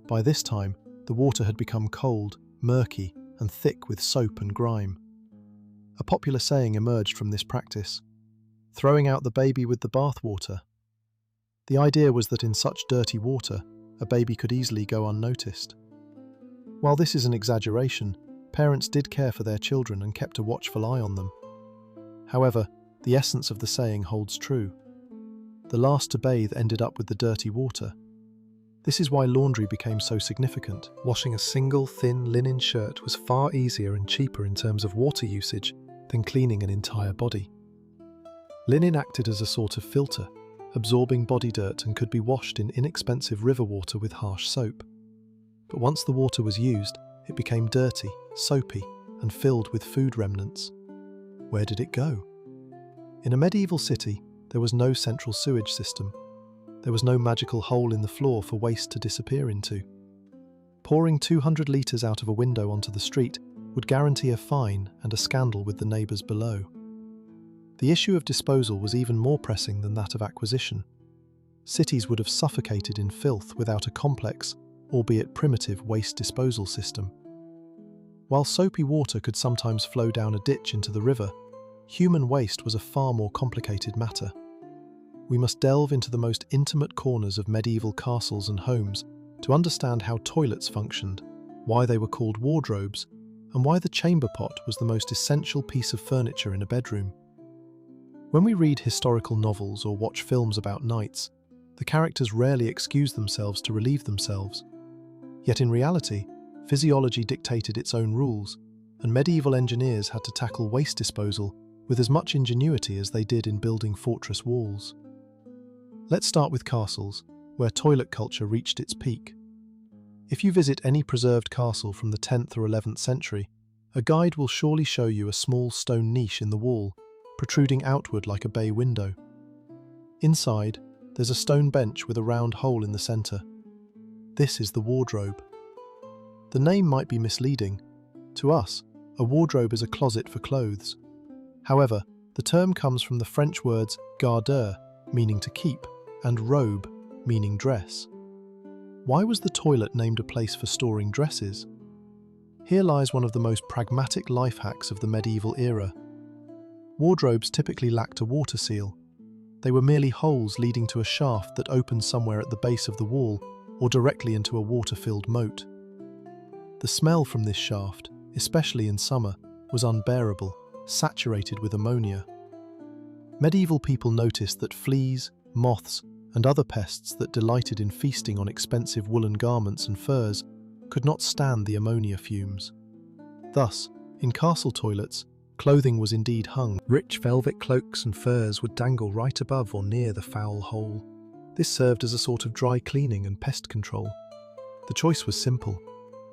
By this time, the water had become cold, murky, and thick with soap and grime. A popular saying emerged from this practice: throwing out the baby with the bathwater. The idea was that in such dirty water, a baby could easily go unnoticed. While this is an exaggeration, parents did care for their children and kept a watchful eye on them. However, the essence of the saying holds true. The last to bathe ended up with the dirty water. This is why laundry became so significant. Washing a single thin linen shirt was far easier and cheaper in terms of water usage than cleaning an entire body. Linen acted as a sort of filter, absorbing body dirt, and could be washed in inexpensive river water with harsh soap. But once the water was used, it became dirty, soapy, and filled with food remnants. Where did it go? In a medieval city, there was no central sewage system. There was no magical hole in the floor for waste to disappear into. Pouring 200 litres out of a window onto the street would guarantee a fine and a scandal with the neighbours below. The issue of disposal was even more pressing than that of acquisition. Cities would have suffocated in filth without a complex, albeit primitive, waste disposal system. While soapy water could sometimes flow down a ditch into the river, human waste was a far more complicated matter. We must delve into the most intimate corners of medieval castles and homes to understand how toilets functioned, why they were called wardrobes, and why the chamber pot was the most essential piece of furniture in a bedroom. When we read historical novels or watch films about knights, the characters rarely excuse themselves to relieve themselves. Yet in reality, physiology dictated its own rules, and medieval engineers had to tackle waste disposal with as much ingenuity as they did in building fortress walls. Let's start with castles, where toilet culture reached its peak. If you visit any preserved castle from the 10th or 11th century, a guide will surely show you a small stone niche in the wall, protruding outward like a bay window. Inside, there's a stone bench with a round hole in the centre. This is the wardrobe. The name might be misleading. To us, a wardrobe is a closet for clothes. However, the term comes from the French words garder, meaning to keep, and robe, meaning dress. Why was the toilet named a place for storing dresses? Here lies one of the most pragmatic life hacks of the medieval era. Wardrobes typically lacked a water seal. They were merely holes leading to a shaft that opened somewhere at the base of the wall or directly into a water-filled moat. The smell from this shaft, especially in summer, was unbearable, saturated with ammonia. Medieval people noticed that fleas, moths, and other pests that delighted in feasting on expensive woolen garments and furs could not stand the ammonia fumes. Thus, in castle toilets, clothing was indeed hung. Rich velvet cloaks and furs would dangle right above or near the foul hole. This served as a sort of dry cleaning and pest control. The choice was simple.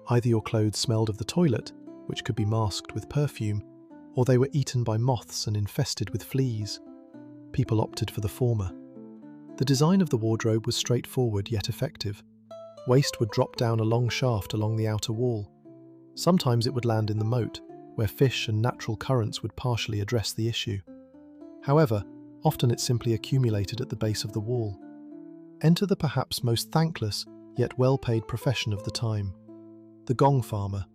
Either your clothes smelled of the toilet, which could be masked with perfume, or they were eaten by moths and infested with fleas. People opted for the former. The design of the wardrobe was straightforward yet effective. Waste would drop down a long shaft along the outer wall. Sometimes it would land in the moat, where fish and natural currents would partially address the issue. However, often it simply accumulated at the base of the wall. Enter the perhaps most thankless, yet well-paid profession of the time: the gong farmer.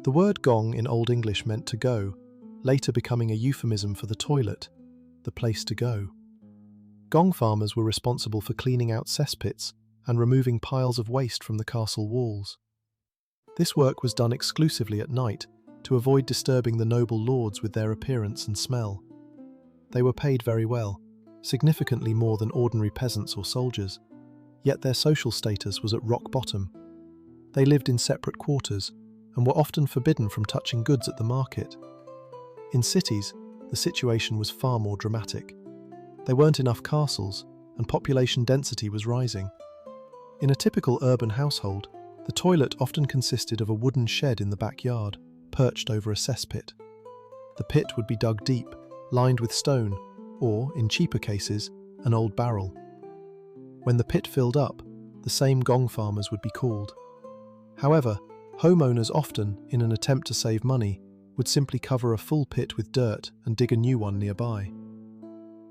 The word gong in Old English meant to go, later becoming a euphemism for the toilet, the place to go. Gong farmers were responsible for cleaning out cesspits and removing piles of waste from the castle walls. This work was done exclusively at night to avoid disturbing the noble lords with their appearance and smell. They were paid very well, significantly more than ordinary peasants or soldiers. Yet their social status was at rock bottom. They lived in separate quarters and were often forbidden from touching goods at the market. In cities, the situation was far more dramatic. There weren't enough castles, and population density was rising. In a typical urban household, the toilet often consisted of a wooden shed in the backyard, perched over a cesspit. The pit would be dug deep, lined with stone, or, in cheaper cases, an old barrel. When the pit filled up, the same gong farmers would be called. However, homeowners often, in an attempt to save money, would simply cover a full pit with dirt and dig a new one nearby.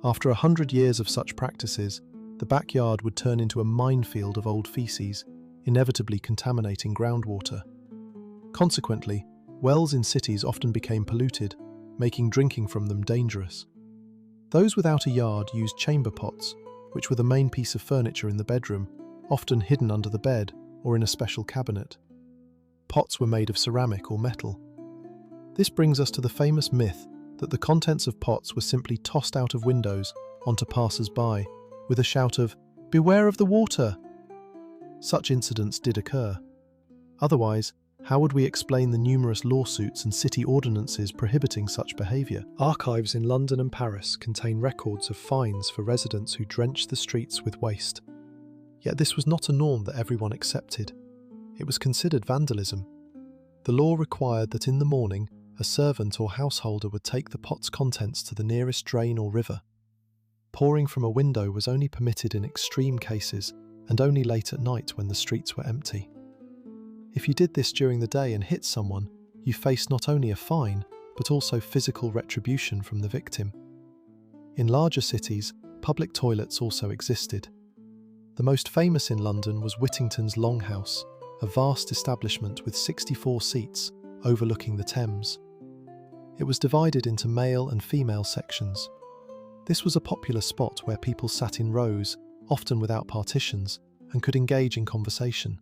After 100 years of such practices, the backyard would turn into a minefield of old feces, inevitably contaminating groundwater. Consequently, wells in cities often became polluted, making drinking from them dangerous. Those without a yard used chamber pots, which were the main piece of furniture in the bedroom, often hidden under the bed or in a special cabinet. Pots were made of ceramic or metal. This brings us to the famous myth that the contents of pots were simply tossed out of windows onto passers-by with a shout of, "Beware of the water!" Such incidents did occur. Otherwise, how would we explain the numerous lawsuits and city ordinances prohibiting such behaviour? Archives in London and Paris contain records of fines for residents who drenched the streets with waste. Yet this was not a norm that everyone accepted. It was considered vandalism. The law required that in the morning, a servant or householder would take the pot's contents to the nearest drain or river. Pouring from a window was only permitted in extreme cases and only late at night when the streets were empty. If you did this during the day and hit someone, you faced not only a fine, but also physical retribution from the victim. In larger cities, public toilets also existed. The most famous in London was Whittington's Longhouse, a vast establishment with 64 seats overlooking the Thames. It was divided into male and female sections. This was a popular spot where people sat in rows, often without partitions, and could engage in conversation.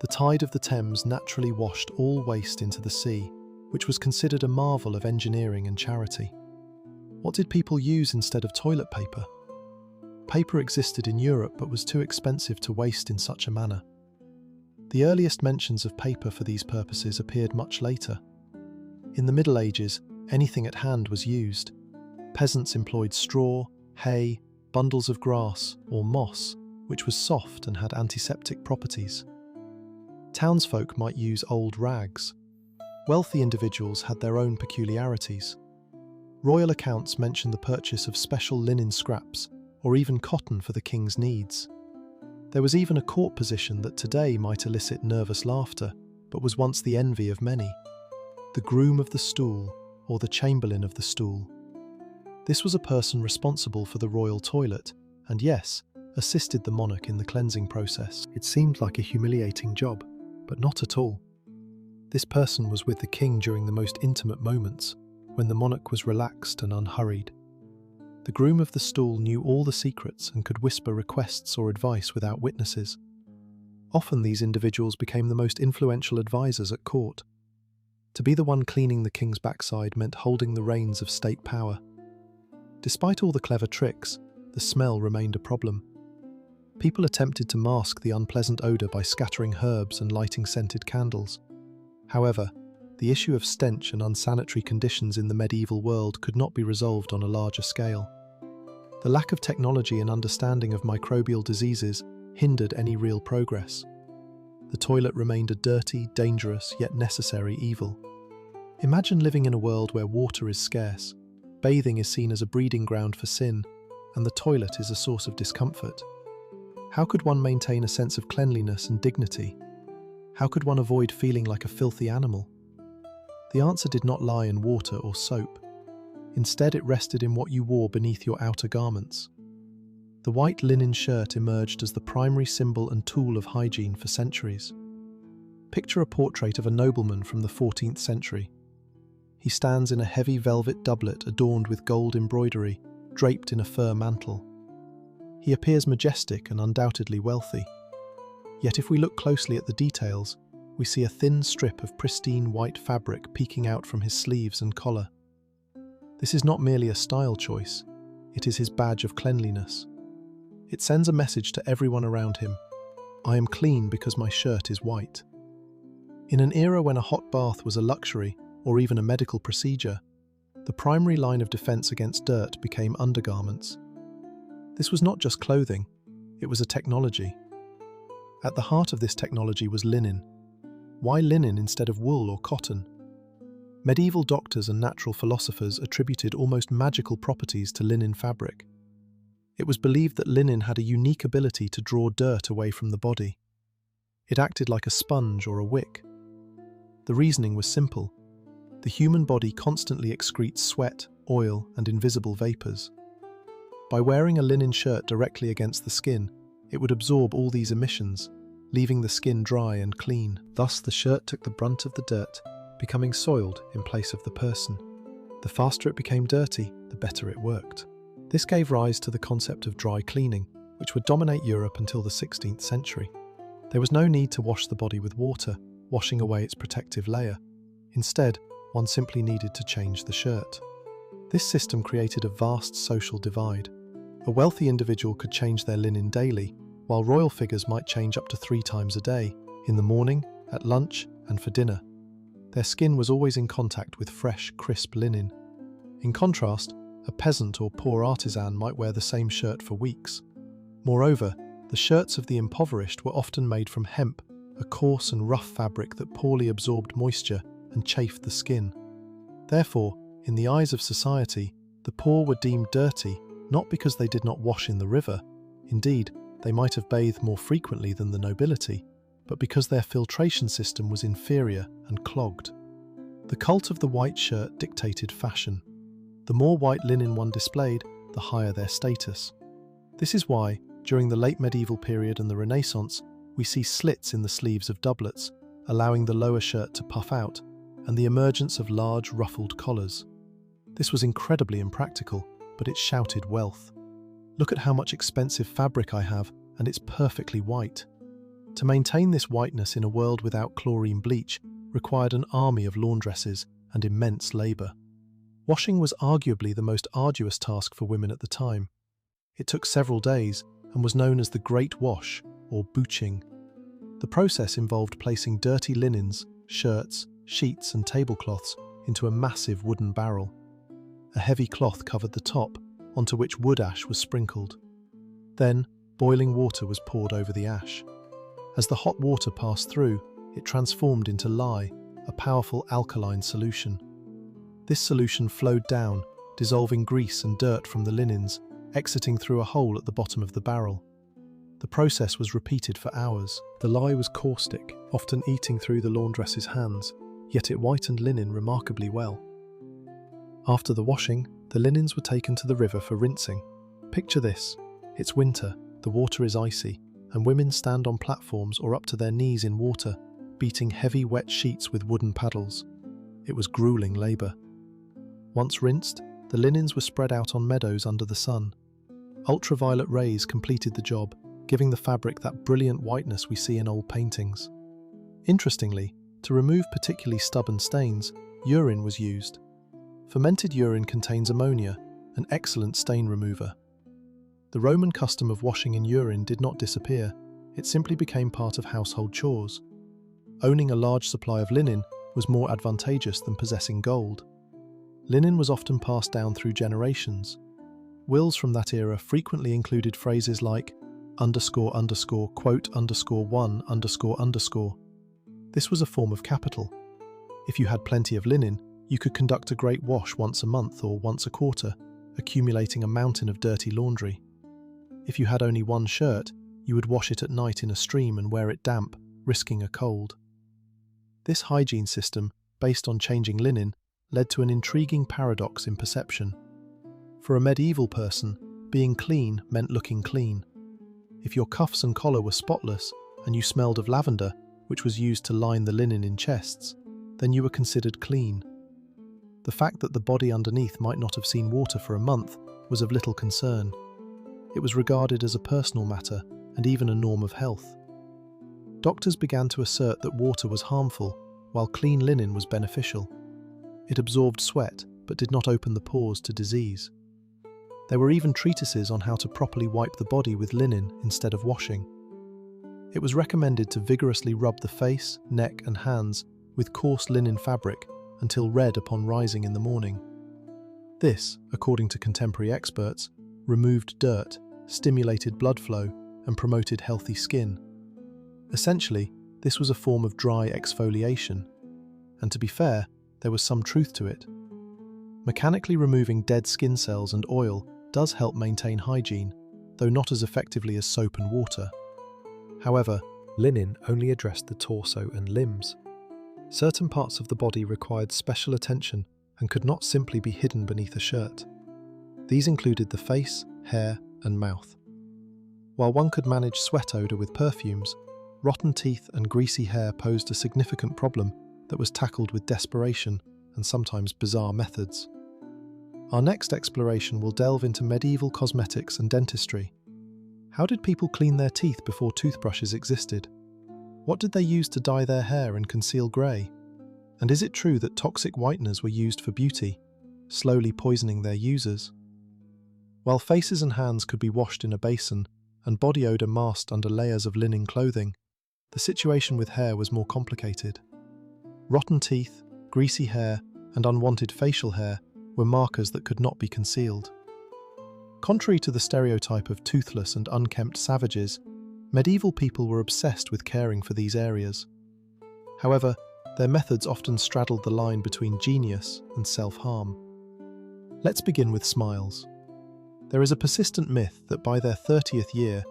The tide of the Thames naturally washed all waste into the sea, which was considered a marvel of engineering and charity. What did people use instead of toilet paper? Paper existed in Europe but was too expensive to waste in such a manner. The earliest mentions of paper for these purposes appeared much later. In the Middle Ages, anything at hand was used. Peasants employed straw, hay, bundles of grass, or moss, which was soft and had antiseptic properties. Townsfolk might use old rags. Wealthy individuals had their own peculiarities. Royal accounts mention the purchase of special linen scraps, or even cotton for the king's needs. There was even a court position that today might elicit nervous laughter, but was once the envy of many: the groom of the stool, or the chamberlain of the stool. This was a person responsible for the royal toilet, and yes, assisted the monarch in the cleansing process. It seemed like a humiliating job, but not at all. This person was with the king during the most intimate moments, when the monarch was relaxed and unhurried. The groom of the stool knew all the secrets and could whisper requests or advice without witnesses. Often these individuals became the most influential advisors at court. To be the one cleaning the king's backside meant holding the reins of state power. Despite all the clever tricks, the smell remained a problem. People attempted to mask the unpleasant odour by scattering herbs and lighting scented candles. However, the issue of stench and unsanitary conditions in the medieval world could not be resolved on a larger scale. The lack of technology and understanding of microbial diseases hindered any real progress. The toilet remained a dirty, dangerous, yet necessary evil. Imagine living in a world where water is scarce, bathing is seen as a breeding ground for sin, and the toilet is a source of discomfort. How could one maintain a sense of cleanliness and dignity? How could one avoid feeling like a filthy animal? The answer did not lie in water or soap. Instead, it rested in what you wore beneath your outer garments. The white linen shirt emerged as the primary symbol and tool of hygiene for centuries. Picture a portrait of a nobleman from the 14th century. He stands in a heavy velvet doublet adorned with gold embroidery, draped in a fur mantle. He appears majestic and undoubtedly wealthy. Yet if we look closely at the details, we see a thin strip of pristine white fabric peeking out from his sleeves and collar. This is not merely a style choice, it is his badge of cleanliness. It sends a message to everyone around him: I am clean because my shirt is white. In an era when a hot bath was a luxury or even a medical procedure, the primary line of defense against dirt became undergarments. This was not just clothing, it was a technology. At the heart of this technology was linen. Why linen instead of wool or cotton? Medieval doctors and natural philosophers attributed almost magical properties to linen fabric. It was believed that linen had a unique ability to draw dirt away from the body. It acted like a sponge or a wick. The reasoning was simple. The human body constantly excretes sweat, oil, and invisible vapors. By wearing a linen shirt directly against the skin, it would absorb all these emissions, leaving the skin dry and clean. Thus, the shirt took the brunt of the dirt, becoming soiled in place of the person. The faster it became dirty, the better it worked. This gave rise to the concept of dry cleaning, which would dominate Europe until the 16th century. There was no need to wash the body with water, washing away its protective layer. Instead, one simply needed to change the shirt. This system created a vast social divide. A wealthy individual could change their linen daily, while royal figures might change up to 3 times a day, in the morning, at lunch, and for dinner. Their skin was always in contact with fresh, crisp linen. In contrast, a peasant or poor artisan might wear the same shirt for weeks. Moreover, the shirts of the impoverished were often made from hemp, a coarse and rough fabric that poorly absorbed moisture and chafed the skin. Therefore, in the eyes of society, the poor were deemed dirty not because they did not wash in the river. Indeed, they might have bathed more frequently than the nobility, but because their filtration system was inferior and clogged. The cult of the white shirt dictated fashion. The more white linen one displayed, the higher their status. This is why, during the late medieval period and the Renaissance, we see slits in the sleeves of doublets, allowing the lower shirt to puff out, and the emergence of large ruffled collars. This was incredibly impractical, but it shouted wealth. Look at how much expensive fabric I have, and it's perfectly white. To maintain this whiteness in a world without chlorine bleach required an army of laundresses and immense labour. Washing was arguably the most arduous task for women at the time. It took several days and was known as the Great Wash, or booching. The process involved placing dirty linens, shirts, sheets and tablecloths into a massive wooden barrel. A heavy cloth covered the top, onto which wood ash was sprinkled. Then, boiling water was poured over the ash. As the hot water passed through, it transformed into lye, a powerful alkaline solution. This solution flowed down, dissolving grease and dirt from the linens, exiting through a hole at the bottom of the barrel. The process was repeated for hours. The lye was caustic, often eating through the laundress's hands, yet it whitened linen remarkably well. After the washing, the linens were taken to the river for rinsing. Picture this: it's winter, the water is icy, and women stand on platforms or up to their knees in water, beating heavy wet sheets with wooden paddles. It was grueling labour. Once rinsed, the linens were spread out on meadows under the sun. Ultraviolet rays completed the job, giving the fabric that brilliant whiteness we see in old paintings. Interestingly, to remove particularly stubborn stains, urine was used. Fermented urine contains ammonia, an excellent stain remover. The Roman custom of washing in urine did not disappear, it simply became part of household chores. Owning a large supply of linen was more advantageous than possessing gold. Linen was often passed down through generations. Wills from that era frequently included phrases like __quote_1__. This was a form of capital. If you had plenty of linen, you could conduct a great wash once a month or once a quarter, accumulating a mountain of dirty laundry. If you had only one shirt, you would wash it at night in a stream and wear it damp, risking a cold. This hygiene system, based on changing linen, led to an intriguing paradox in perception. For a medieval person, being clean meant looking clean. If your cuffs and collar were spotless, and you smelled of lavender, which was used to line the linen in chests, then you were considered clean. The fact that the body underneath might not have seen water for a month was of little concern. It was regarded as a personal matter and even a norm of health. Doctors began to assert that water was harmful, while clean linen was beneficial. It absorbed sweat, but did not open the pores to disease. There were even treatises on how to properly wipe the body with linen instead of washing. It was recommended to vigorously rub the face, neck, and hands with coarse linen fabric until red upon rising in the morning. This, according to contemporary experts, removed dirt, stimulated blood flow, and promoted healthy skin. Essentially, this was a form of dry exfoliation. And to be fair, there was some truth to it. Mechanically removing dead skin cells and oil does help maintain hygiene, though not as effectively as soap and water. However, linen only addressed the torso and limbs. Certain parts of the body required special attention and could not simply be hidden beneath a shirt. These included the face, hair, and mouth. While one could manage sweat odour with perfumes, rotten teeth and greasy hair posed a significant problem that was tackled with desperation and sometimes bizarre methods. Our next exploration will delve into medieval cosmetics and dentistry. How did people clean their teeth before toothbrushes existed? What did they use to dye their hair and conceal grey? And is it true that toxic whiteners were used for beauty, slowly poisoning their users? While faces and hands could be washed in a basin and body odour masked under layers of linen clothing, the situation with hair was more complicated. Rotten teeth, greasy hair, and unwanted facial hair were markers that could not be concealed. Contrary to the stereotype of toothless and unkempt savages, medieval people were obsessed with caring for these areas. However, their methods often straddled the line between genius and self-harm. Let's begin with smiles. There is a persistent myth that by their 30th year,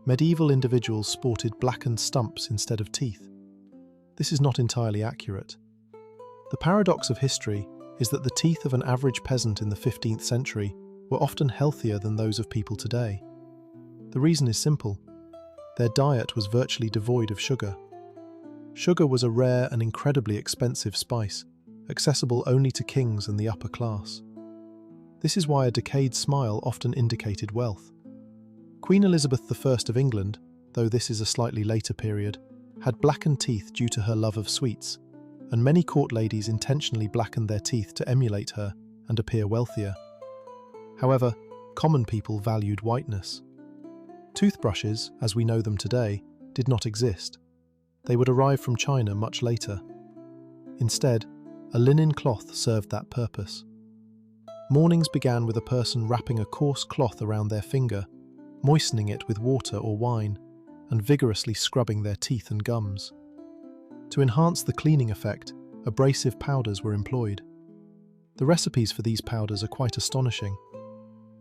medieval individuals sported blackened stumps instead of teeth. This is not entirely accurate. The paradox of history is that the teeth of an average peasant in the 15th century were often healthier than those of people today. The reason is simple. Their diet was virtually devoid of sugar. Sugar was a rare and incredibly expensive spice, accessible only to kings and the upper class. This is why a decayed smile often indicated wealth. Queen Elizabeth I of England, though this is a slightly later period, had blackened teeth due to her love of sweets, and many court ladies intentionally blackened their teeth to emulate her and appear wealthier. However, common people valued whiteness. Toothbrushes, as we know them today, did not exist. They would arrive from China much later. Instead, a linen cloth served that purpose. Mornings began with a person wrapping a coarse cloth around their finger, moistening it with water or wine, and vigorously scrubbing their teeth and gums. To enhance the cleaning effect, abrasive powders were employed. The recipes for these powders are quite astonishing.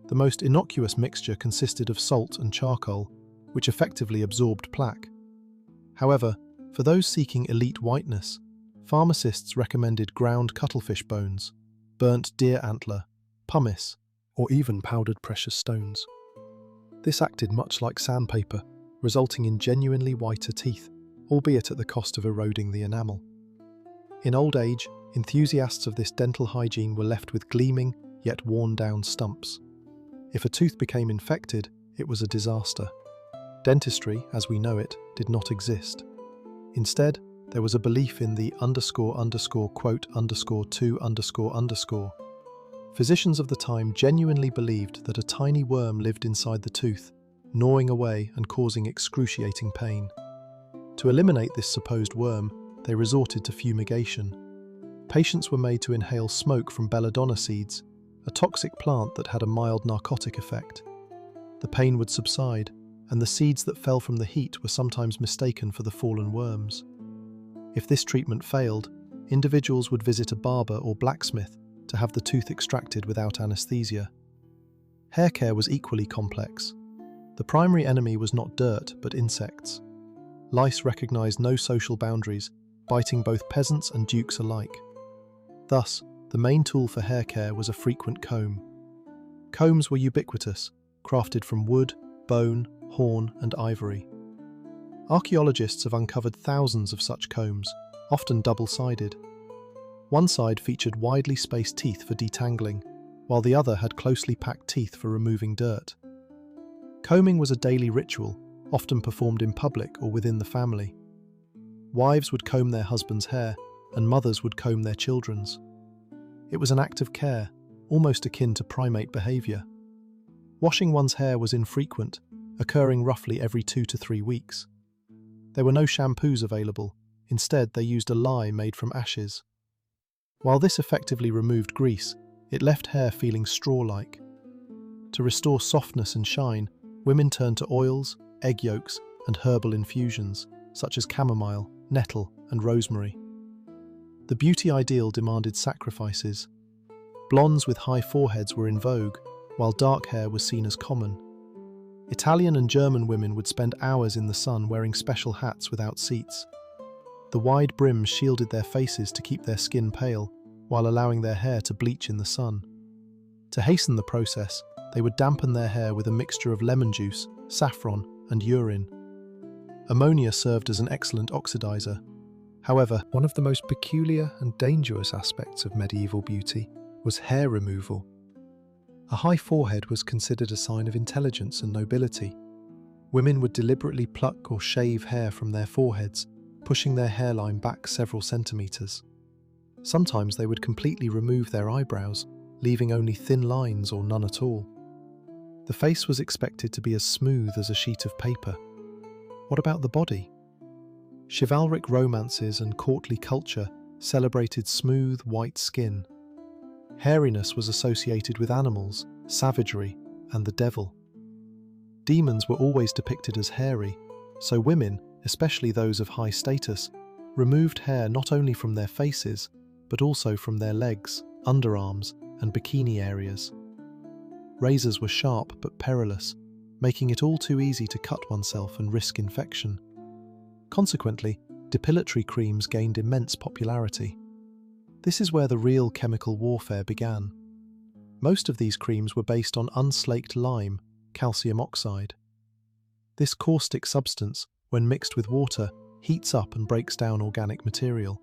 The most innocuous mixture consisted of salt and charcoal, which effectively absorbed plaque. However, for those seeking elite whiteness, pharmacists recommended ground cuttlefish bones, burnt deer antler, pumice, or even powdered precious stones. This acted much like sandpaper, resulting in genuinely whiter teeth, albeit at the cost of eroding the enamel. In old age, enthusiasts of this dental hygiene were left with gleaming, yet worn-down stumps. If a tooth became infected, it was a disaster. Dentistry, as we know it, did not exist. Instead, there was a belief in the __quote_2__. Physicians of the time genuinely believed that a tiny worm lived inside the tooth, gnawing away and causing excruciating pain. To eliminate this supposed worm, they resorted to fumigation. Patients were made to inhale smoke from belladonna seeds, a toxic plant that had a mild narcotic effect. The pain would subside, and the seeds that fell from the heat were sometimes mistaken for the fallen worms. If this treatment failed, individuals would visit a barber or blacksmith to have the tooth extracted without anesthesia. Hair care was equally complex. The primary enemy was not dirt, but insects. Lice recognized no social boundaries, biting both peasants and dukes alike. Thus, the main tool for hair care was a frequent comb. Combs were ubiquitous, crafted from wood, bone, horn, and ivory. Archaeologists have uncovered thousands of such combs, often double-sided. One side featured widely spaced teeth for detangling, while the other had closely packed teeth for removing dirt. Combing was a daily ritual, often performed in public or within the family. Wives would comb their husband's hair, and mothers would comb their children's. It was an act of care, almost akin to primate behavior. Washing one's hair was infrequent, occurring roughly every 2 to 3 weeks. There were no shampoos available. Instead, they used a lye made from ashes. While this effectively removed grease, it left hair feeling straw-like. To restore softness and shine, women turned to oils, egg yolks, and herbal infusions, such as chamomile, nettle, and rosemary. The beauty ideal demanded sacrifices. Blondes with high foreheads were in vogue, while dark hair was seen as common. Italian and German women would spend hours in the sun wearing special hats without seats. The wide brims shielded their faces to keep their skin pale, while allowing their hair to bleach in the sun. To hasten the process, they would dampen their hair with a mixture of lemon juice, saffron, and urine. Ammonia served as an excellent oxidizer. However, one of the most peculiar and dangerous aspects of medieval beauty was hair removal. A high forehead was considered a sign of intelligence and nobility. Women would deliberately pluck or shave hair from their foreheads, pushing their hairline back several centimeters. Sometimes they would completely remove their eyebrows, leaving only thin lines or none at all. The face was expected to be as smooth as a sheet of paper. What about the body? Chivalric romances and courtly culture celebrated smooth, white skin. Hairiness was associated with animals, savagery, and the devil. Demons were always depicted as hairy, so women, especially those of high status, removed hair not only from their faces, but also from their legs, underarms, and bikini areas. Razors were sharp but perilous, making it all too easy to cut oneself and risk infection. Consequently, depilatory creams gained immense popularity. This is where the real chemical warfare began. Most of these creams were based on unslaked lime, calcium oxide. This caustic substance, when mixed with water, heats up and breaks down organic material.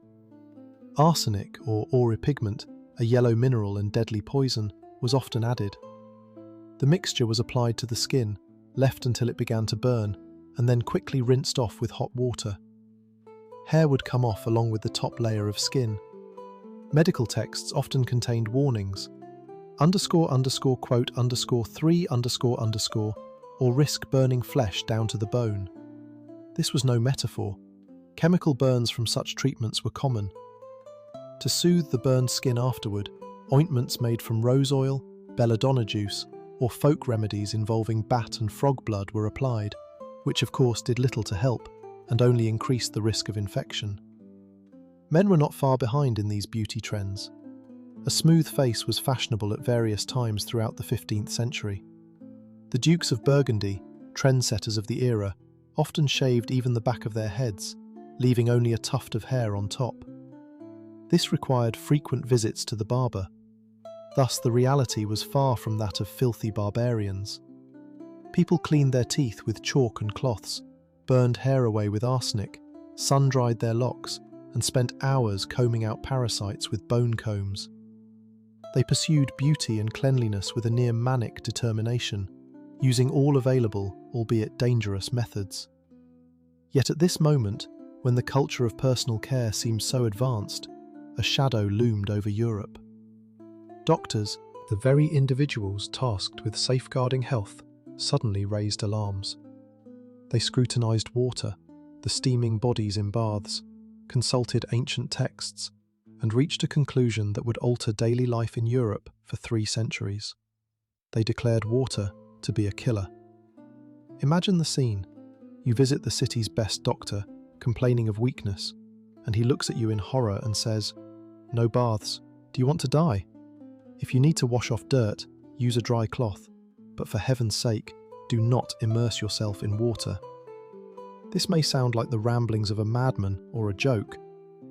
Arsenic, or auripigment, a yellow mineral and deadly poison, was often added. The mixture was applied to the skin, left until it began to burn, and then quickly rinsed off with hot water. Hair would come off along with the top layer of skin. Medical texts often contained warnings, __quote_3__, or risk burning flesh down to the bone. This was no metaphor. Chemical burns from such treatments were common. To soothe the burned skin afterward, ointments made from rose oil, belladonna juice, or folk remedies involving bat and frog blood were applied, which of course did little to help and only increased the risk of infection. Men were not far behind in these beauty trends. A smooth face was fashionable at various times throughout the 15th century. The Dukes of Burgundy, trendsetters of the era, often shaved even the back of their heads, leaving only a tuft of hair on top. This required frequent visits to the barber. Thus, the reality was far from that of filthy barbarians. People cleaned their teeth with chalk and cloths, burned hair away with arsenic, sun-dried their locks, and spent hours combing out parasites with bone combs. They pursued beauty and cleanliness with a near manic determination, using all available, albeit dangerous, methods. Yet at this moment, when the culture of personal care seemed so advanced, a shadow loomed over Europe. Doctors, the very individuals tasked with safeguarding health, suddenly raised alarms. They scrutinized water, the steaming bodies in baths, consulted ancient texts, and reached a conclusion that would alter daily life in Europe for 3 centuries. They declared water to be a killer. Imagine the scene. You visit the city's best doctor, complaining of weakness, and he looks at you in horror and says, "No baths. Do you want to die? If you need to wash off dirt, use a dry cloth, but for heaven's sake, do not immerse yourself in water." This may sound like the ramblings of a madman or a joke,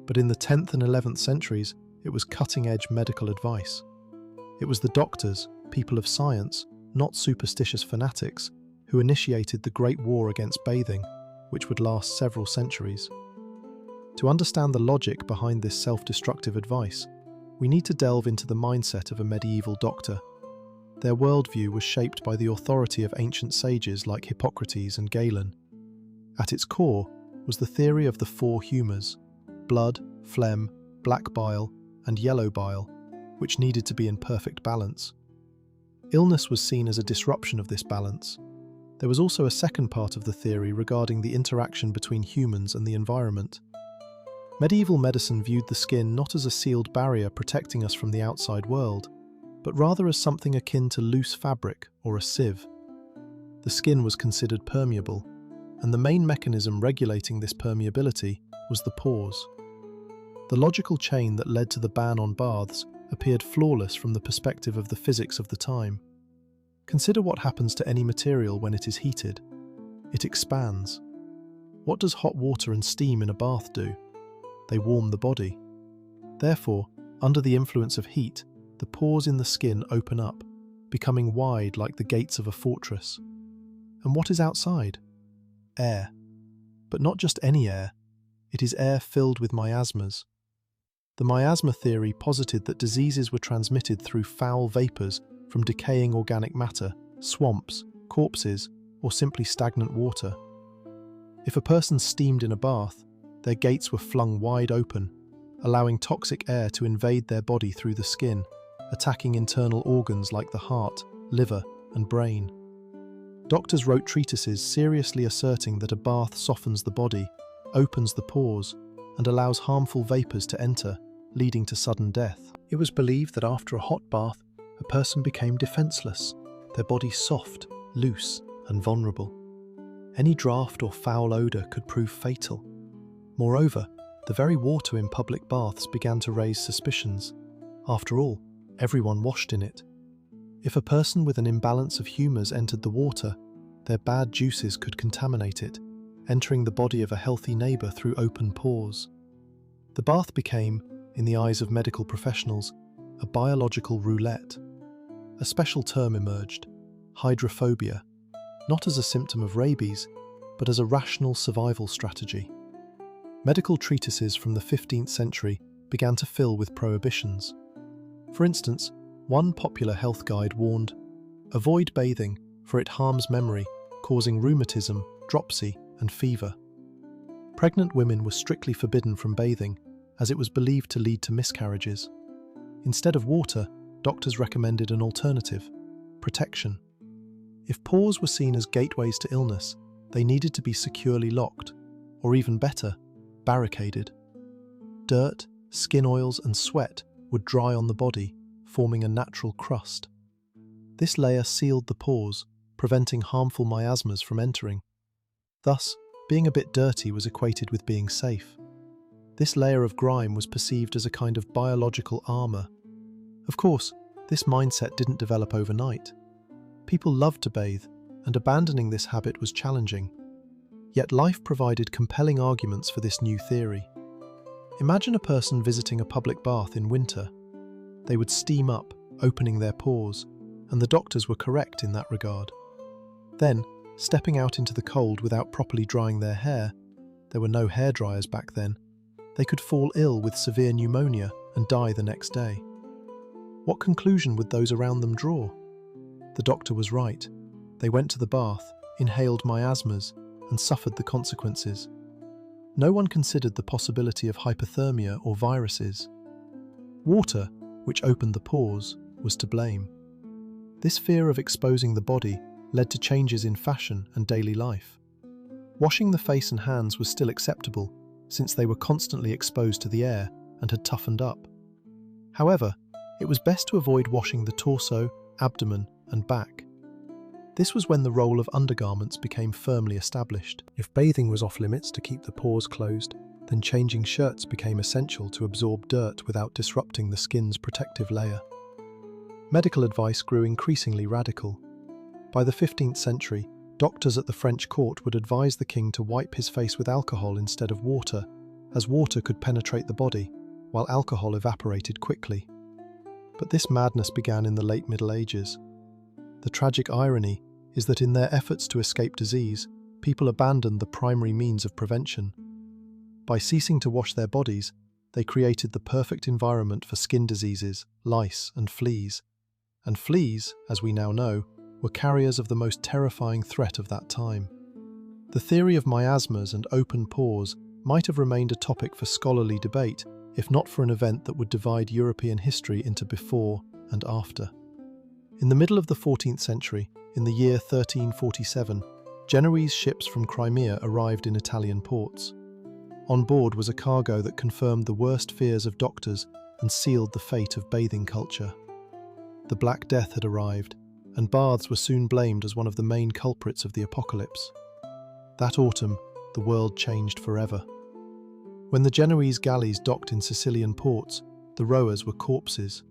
but in the 10th and 11th centuries, it was cutting-edge medical advice. It was the doctors, people of science, not superstitious fanatics, who initiated the Great War against bathing, which would last several centuries. To understand the logic behind this self-destructive advice, we need to delve into the mindset of a medieval doctor. Their worldview was shaped by the authority of ancient sages like Hippocrates and Galen. At its core was the theory of the 4 humours: blood, phlegm, black bile, and yellow bile, which needed to be in perfect balance. Illness was seen as a disruption of this balance. There was also a second part of the theory regarding the interaction between humans and the environment. Medieval medicine viewed the skin not as a sealed barrier protecting us from the outside world, but rather as something akin to loose fabric or a sieve. The skin was considered permeable, and the main mechanism regulating this permeability was the pores. The logical chain that led to the ban on baths appeared flawless from the perspective of the physics of the time. Consider what happens to any material when it is heated. It expands. What does hot water and steam in a bath do? They warm the body. Therefore, under the influence of heat, the pores in the skin open up, becoming wide like the gates of a fortress. And what is outside? Air. But not just any air. It is air filled with miasmas. The miasma theory posited that diseases were transmitted through foul vapours from decaying organic matter, swamps, corpses, or simply stagnant water. If a person steamed in a bath, their gates were flung wide open, allowing toxic air to invade their body through the skin, attacking internal organs like the heart, liver, and brain. Doctors wrote treatises seriously asserting that a bath softens the body, opens the pores, and allows harmful vapours to enter, leading to sudden death. It was believed that after a hot bath, a person became defenceless, their body soft, loose, and vulnerable. Any draught or foul odour could prove fatal. Moreover, the very water in public baths began to raise suspicions. After all, everyone washed in it. If a person with an imbalance of humours entered the water, their bad juices could contaminate it, entering the body of a healthy neighbour through open pores. The bath became, in the eyes of medical professionals, a biological roulette. A special term emerged, hydrophobia, not as a symptom of rabies, but as a rational survival strategy. Medical treatises from the 15th century began to fill with prohibitions. For instance, one popular health guide warned, "Avoid bathing, for it harms memory, causing rheumatism, dropsy, and fever." Pregnant women were strictly forbidden from bathing, as it was believed to lead to miscarriages. Instead of water, doctors recommended an alternative: protection. If pores were seen as gateways to illness, they needed to be securely locked, or even better, barricaded. Dirt, skin oils, and sweat would dry on the body, forming a natural crust. This layer sealed the pores, preventing harmful miasmas from entering. Thus, being a bit dirty was equated with being safe. This layer of grime was perceived as a kind of biological armour. Of course, this mindset didn't develop overnight. People loved to bathe, and abandoning this habit was challenging. Yet life provided compelling arguments for this new theory. Imagine a person visiting a public bath in winter. They would steam up, opening their pores, and the doctors were correct in that regard. Then, stepping out into the cold without properly drying their hair, there were no hairdryers back then, they could fall ill with severe pneumonia and die the next day. What conclusion would those around them draw? The doctor was right. They went to the bath, inhaled miasmas, and suffered the consequences. No one considered the possibility of hypothermia or viruses. Water, which opened the pores, was to blame. This fear of exposing the body led to changes in fashion and daily life. Washing the face and hands was still acceptable, since they were constantly exposed to the air and had toughened up. However, it was best to avoid washing the torso, abdomen, and back. This was when the role of undergarments became firmly established. If bathing was off limits to keep the pores closed, then changing shirts became essential to absorb dirt without disrupting the skin's protective layer. Medical advice grew increasingly radical. By the 15th century, doctors at the French court would advise the king to wipe his face with alcohol instead of water, as water could penetrate the body, while alcohol evaporated quickly. But this madness began in the late Middle Ages. The tragic irony is that in their efforts to escape disease, people abandoned the primary means of prevention. By ceasing to wash their bodies, they created the perfect environment for skin diseases, lice, and fleas. And fleas, as we now know, were carriers of the most terrifying threat of that time. The theory of miasmas and open pores might have remained a topic for scholarly debate, if not for an event that would divide European history into before and after. In the middle of the 14th century, in the year 1347, Genoese ships from Crimea arrived in Italian ports. On board was a cargo that confirmed the worst fears of doctors and sealed the fate of bathing culture. The Black Death had arrived, and baths were soon blamed as one of the main culprits of the apocalypse. That autumn, the world changed forever. When the Genoese galleys docked in Sicilian ports, the rowers were corpses.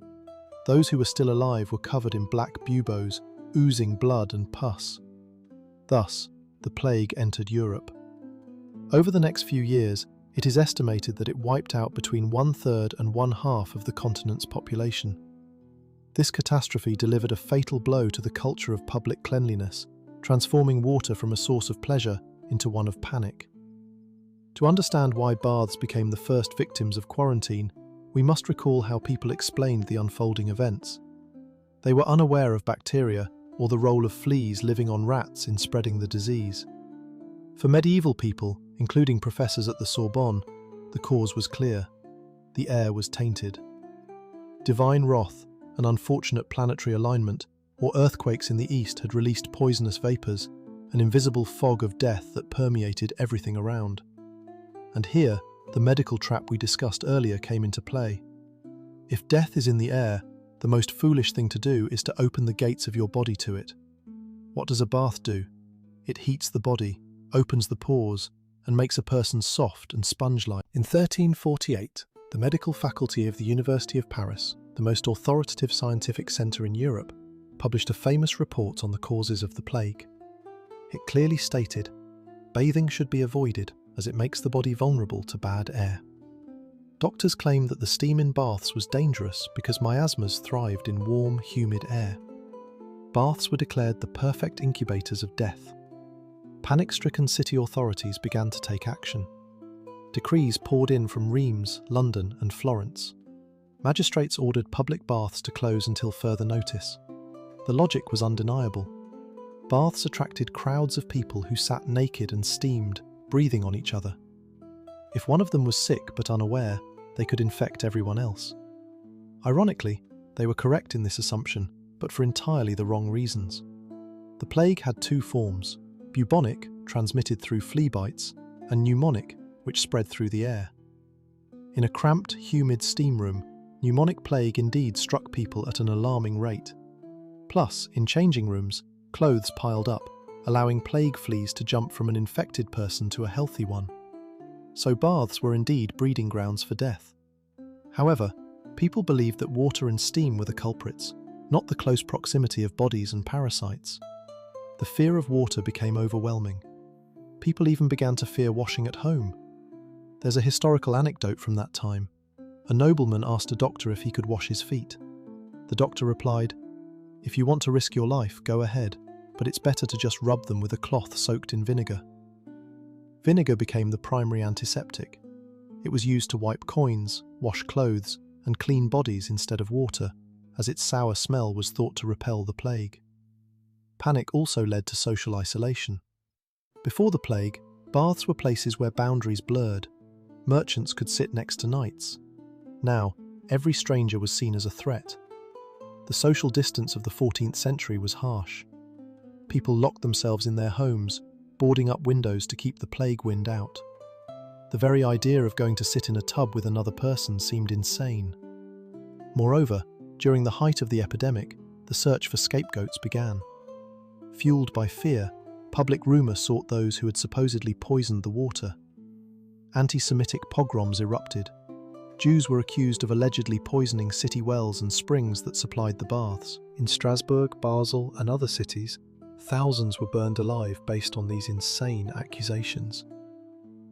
Those who were still alive were covered in black buboes, oozing blood and pus. Thus, the plague entered Europe. Over the next few years, it is estimated that it wiped out between 1/3 and 1/2 of the continent's population. This catastrophe delivered a fatal blow to the culture of public cleanliness, transforming water from a source of pleasure into one of panic. To understand why baths became the first victims of quarantine, we must recall how people explained the unfolding events. They were unaware of bacteria or the role of fleas living on rats in spreading the disease. For medieval people, including professors at the Sorbonne, the cause was clear. The air was tainted. Divine wrath, an unfortunate planetary alignment, or earthquakes in the east had released poisonous vapours, an invisible fog of death that permeated everything around. And here, the medical trap we discussed earlier came into play. If death is in the air, the most foolish thing to do is to open the gates of your body to it. What does a bath do? It heats the body, opens the pores, and makes a person soft and sponge-like. In 1348, the medical faculty of the University of Paris, the most authoritative scientific centre in Europe, published a famous report on the causes of the plague. It clearly stated, bathing should be avoided as it makes the body vulnerable to bad air. Doctors claimed that the steam in baths was dangerous because miasmas thrived in warm, humid air. Baths were declared the perfect incubators of death. Panic-stricken city authorities began to take action. Decrees poured in from Reims, London, and Florence. Magistrates ordered public baths to close until further notice. The logic was undeniable. Baths attracted crowds of people who sat naked and steamed, breathing on each other. If one of them was sick but unaware, they could infect everyone else. Ironically, they were correct in this assumption, but for entirely the wrong reasons. The plague had two forms: bubonic, transmitted through flea bites, and pneumonic, which spread through the air. In a cramped, humid steam room, pneumonic plague indeed struck people at an alarming rate. Plus, in changing rooms, clothes piled up, allowing plague fleas to jump from an infected person to a healthy one. So baths were indeed breeding grounds for death. However, people believed that water and steam were the culprits, not the close proximity of bodies and parasites. The fear of water became overwhelming. People even began to fear washing at home. There's a historical anecdote from that time. A nobleman asked a doctor if he could wash his feet. The doctor replied, "If you want to risk your life, go ahead, but it's better to just rub them with a cloth soaked in vinegar." Vinegar became the primary antiseptic. It was used to wipe coins, wash clothes, and clean bodies instead of water, as its sour smell was thought to repel the plague. Panic also led to social isolation. Before the plague, baths were places where boundaries blurred. Merchants could sit next to knights. Now, every stranger was seen as a threat. The social distance of the 14th century was harsh. People locked themselves in their homes, boarding up windows to keep the plague wind out. The very idea of going to sit in a tub with another person seemed insane. Moreover, during the height of the epidemic, the search for scapegoats began. Fueled by fear, public rumour sought those who had supposedly poisoned the water. Anti-Semitic pogroms erupted. Jews were accused of allegedly poisoning city wells and springs that supplied the baths. In Strasbourg, Basel, and other cities, thousands were burned alive based on these insane accusations.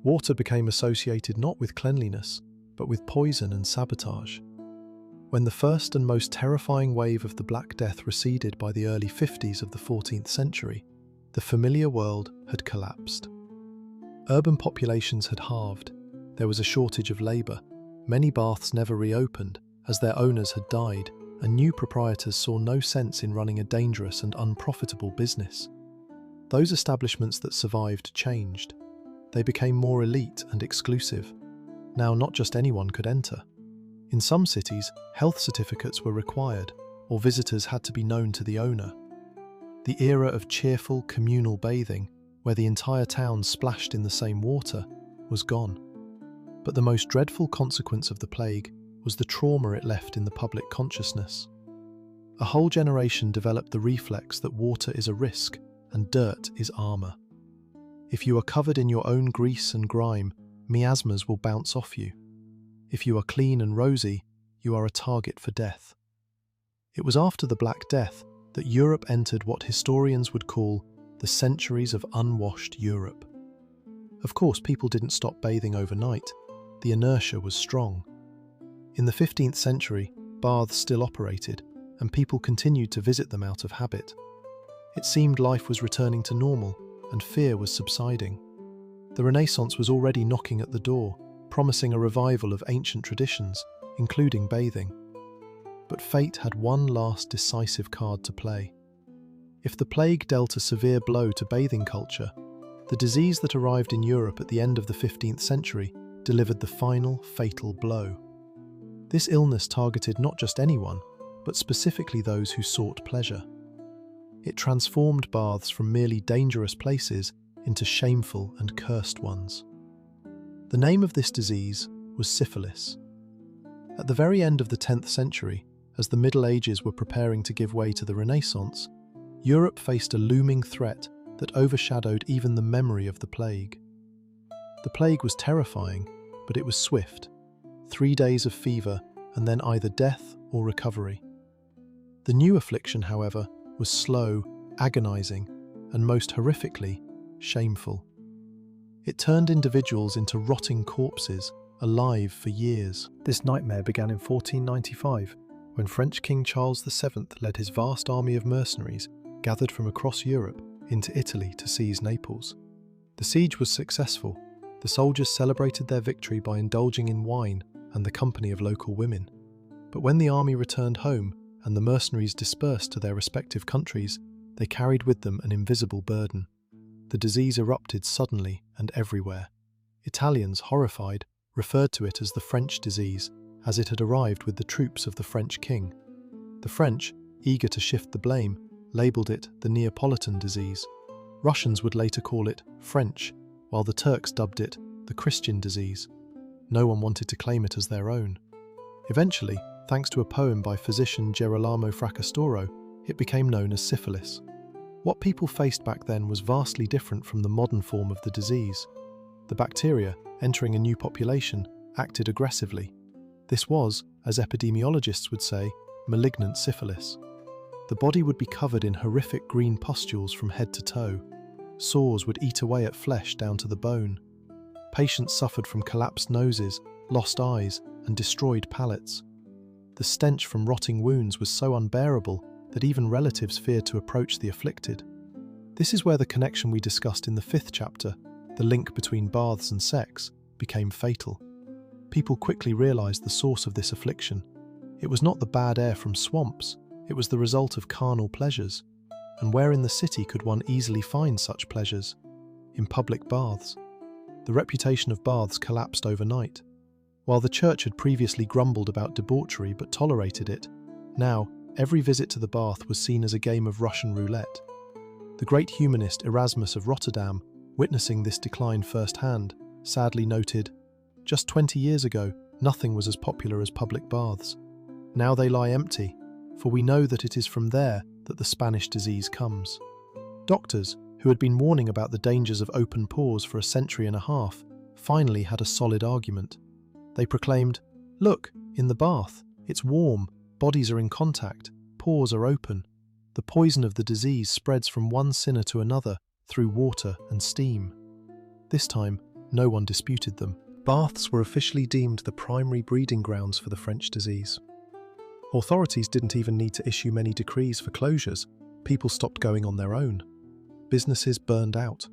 Water became associated not with cleanliness, but with poison and sabotage. When the first and most terrifying wave of the Black Death receded by the early 50s of the 14th century, the familiar world had collapsed. Urban populations had halved. There was a shortage of labour. Many baths never reopened, as their owners had died, and new proprietors saw no sense in running a dangerous and unprofitable business. Those establishments that survived changed. They became more elite and exclusive. Now not just anyone could enter. In some cities, health certificates were required. or visitors had to be known to the owner. The era of cheerful, communal bathing, where the entire town splashed in the same water, was gone. But the most dreadful consequence of the plague was the trauma it left in the public consciousness. A whole generation developed the reflex that water is a risk and dirt is armour. If you are covered in your own grease and grime, miasmas will bounce off you. If you are clean and rosy, you are a target for death. It was after the Black Death that Europe entered what historians would call the centuries of unwashed Europe. Of course, people didn't stop bathing overnight. The inertia was strong. In the 15th century, baths still operated, and people continued to visit them out of habit. It seemed life was returning to normal, and fear was subsiding. The Renaissance was already knocking at the door, promising a revival of ancient traditions, including bathing. But fate had one last decisive card to play. If the plague dealt a severe blow to bathing culture, the disease that arrived in Europe at the end of the 15th century delivered the final fatal blow. This illness targeted not just anyone, but specifically those who sought pleasure. It transformed baths from merely dangerous places into shameful and cursed ones. The name of this disease was syphilis. At the very end of the 10th century, as the Middle Ages were preparing to give way to the Renaissance, Europe faced a looming threat that overshadowed even the memory of the plague. The plague was terrifying, but it was swift. 3 days of fever, and then either death or recovery. The new affliction, however, was slow, agonizing, and most horrifically, shameful. It turned individuals into rotting corpses, alive for years. This nightmare began in 1495, when French King Charles VII led his vast army of mercenaries, gathered from across Europe, into Italy to seize Naples. The siege was successful. The soldiers celebrated their victory by indulging in wine and the company of local women. But when the army returned home and the mercenaries dispersed to their respective countries, they carried with them an invisible burden. The disease erupted suddenly and everywhere. Italians, horrified, referred to it as the French disease, as it had arrived with the troops of the French king. The French, eager to shift the blame, labelled it the Neapolitan disease. Russians would later call it French, while the Turks dubbed it the Christian disease. No one wanted to claim it as their own. Eventually, thanks to a poem by physician Gerolamo Fracastoro, it became known as syphilis. What people faced back then was vastly different from the modern form of the disease. The bacteria, entering a new population, acted aggressively. This was, as epidemiologists would say, malignant syphilis. The body would be covered in horrific green pustules from head to toe. Sores would eat away at flesh down to the bone. Patients suffered from collapsed noses, lost eyes, and destroyed palates. The stench from rotting wounds was so unbearable that even relatives feared to approach the afflicted. This is where the connection we discussed in the 5th chapter, the link between baths and sex, became fatal. People quickly realised the source of this affliction. It was not the bad air from swamps, it was the result of carnal pleasures. And where in the city could one easily find such pleasures? In public baths. The reputation of baths collapsed overnight. While the church had previously grumbled about debauchery but tolerated it, now every visit to the bath was seen as a game of Russian roulette. The great humanist Erasmus of Rotterdam, witnessing this decline firsthand, sadly noted, "Just 20 years ago, nothing was as popular as public baths. Now they lie empty, for we know that it is from there that the Spanish disease comes." Doctors, who had been warning about the dangers of open pores for a century and a half, finally had a solid argument. They proclaimed, "Look, in the bath, it's warm, bodies are in contact, pores are open. The poison of the disease spreads from one sinner to another through water and steam." This time, no one disputed them. Baths were officially deemed the primary breeding grounds for the French disease. Authorities didn't even need to issue many decrees for closures. People stopped going on their own. Businesses burned out.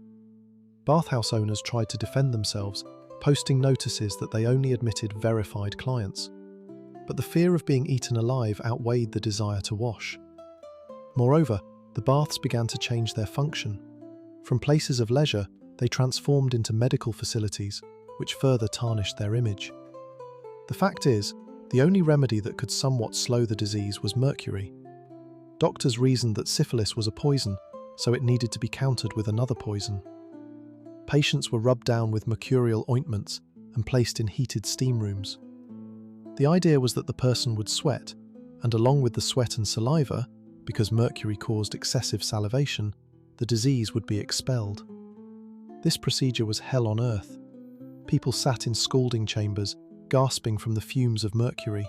Bathhouse owners tried to defend themselves, posting notices that they only admitted verified clients. But the fear of being eaten alive outweighed the desire to wash. Moreover, the baths began to change their function. From places of leisure, they transformed into medical facilities, which further tarnished their image. The fact is, the only remedy that could somewhat slow the disease was mercury, Doctors reasoned that syphilis was a poison, so it needed to be countered with another poison. Patients were rubbed down with mercurial ointments and placed in heated steam rooms. The idea was that the person would sweat, and along with the sweat and saliva, because mercury caused excessive salivation, the disease would be expelled. This procedure was hell on earth. People sat in scalding chambers, gasping from the fumes of mercury.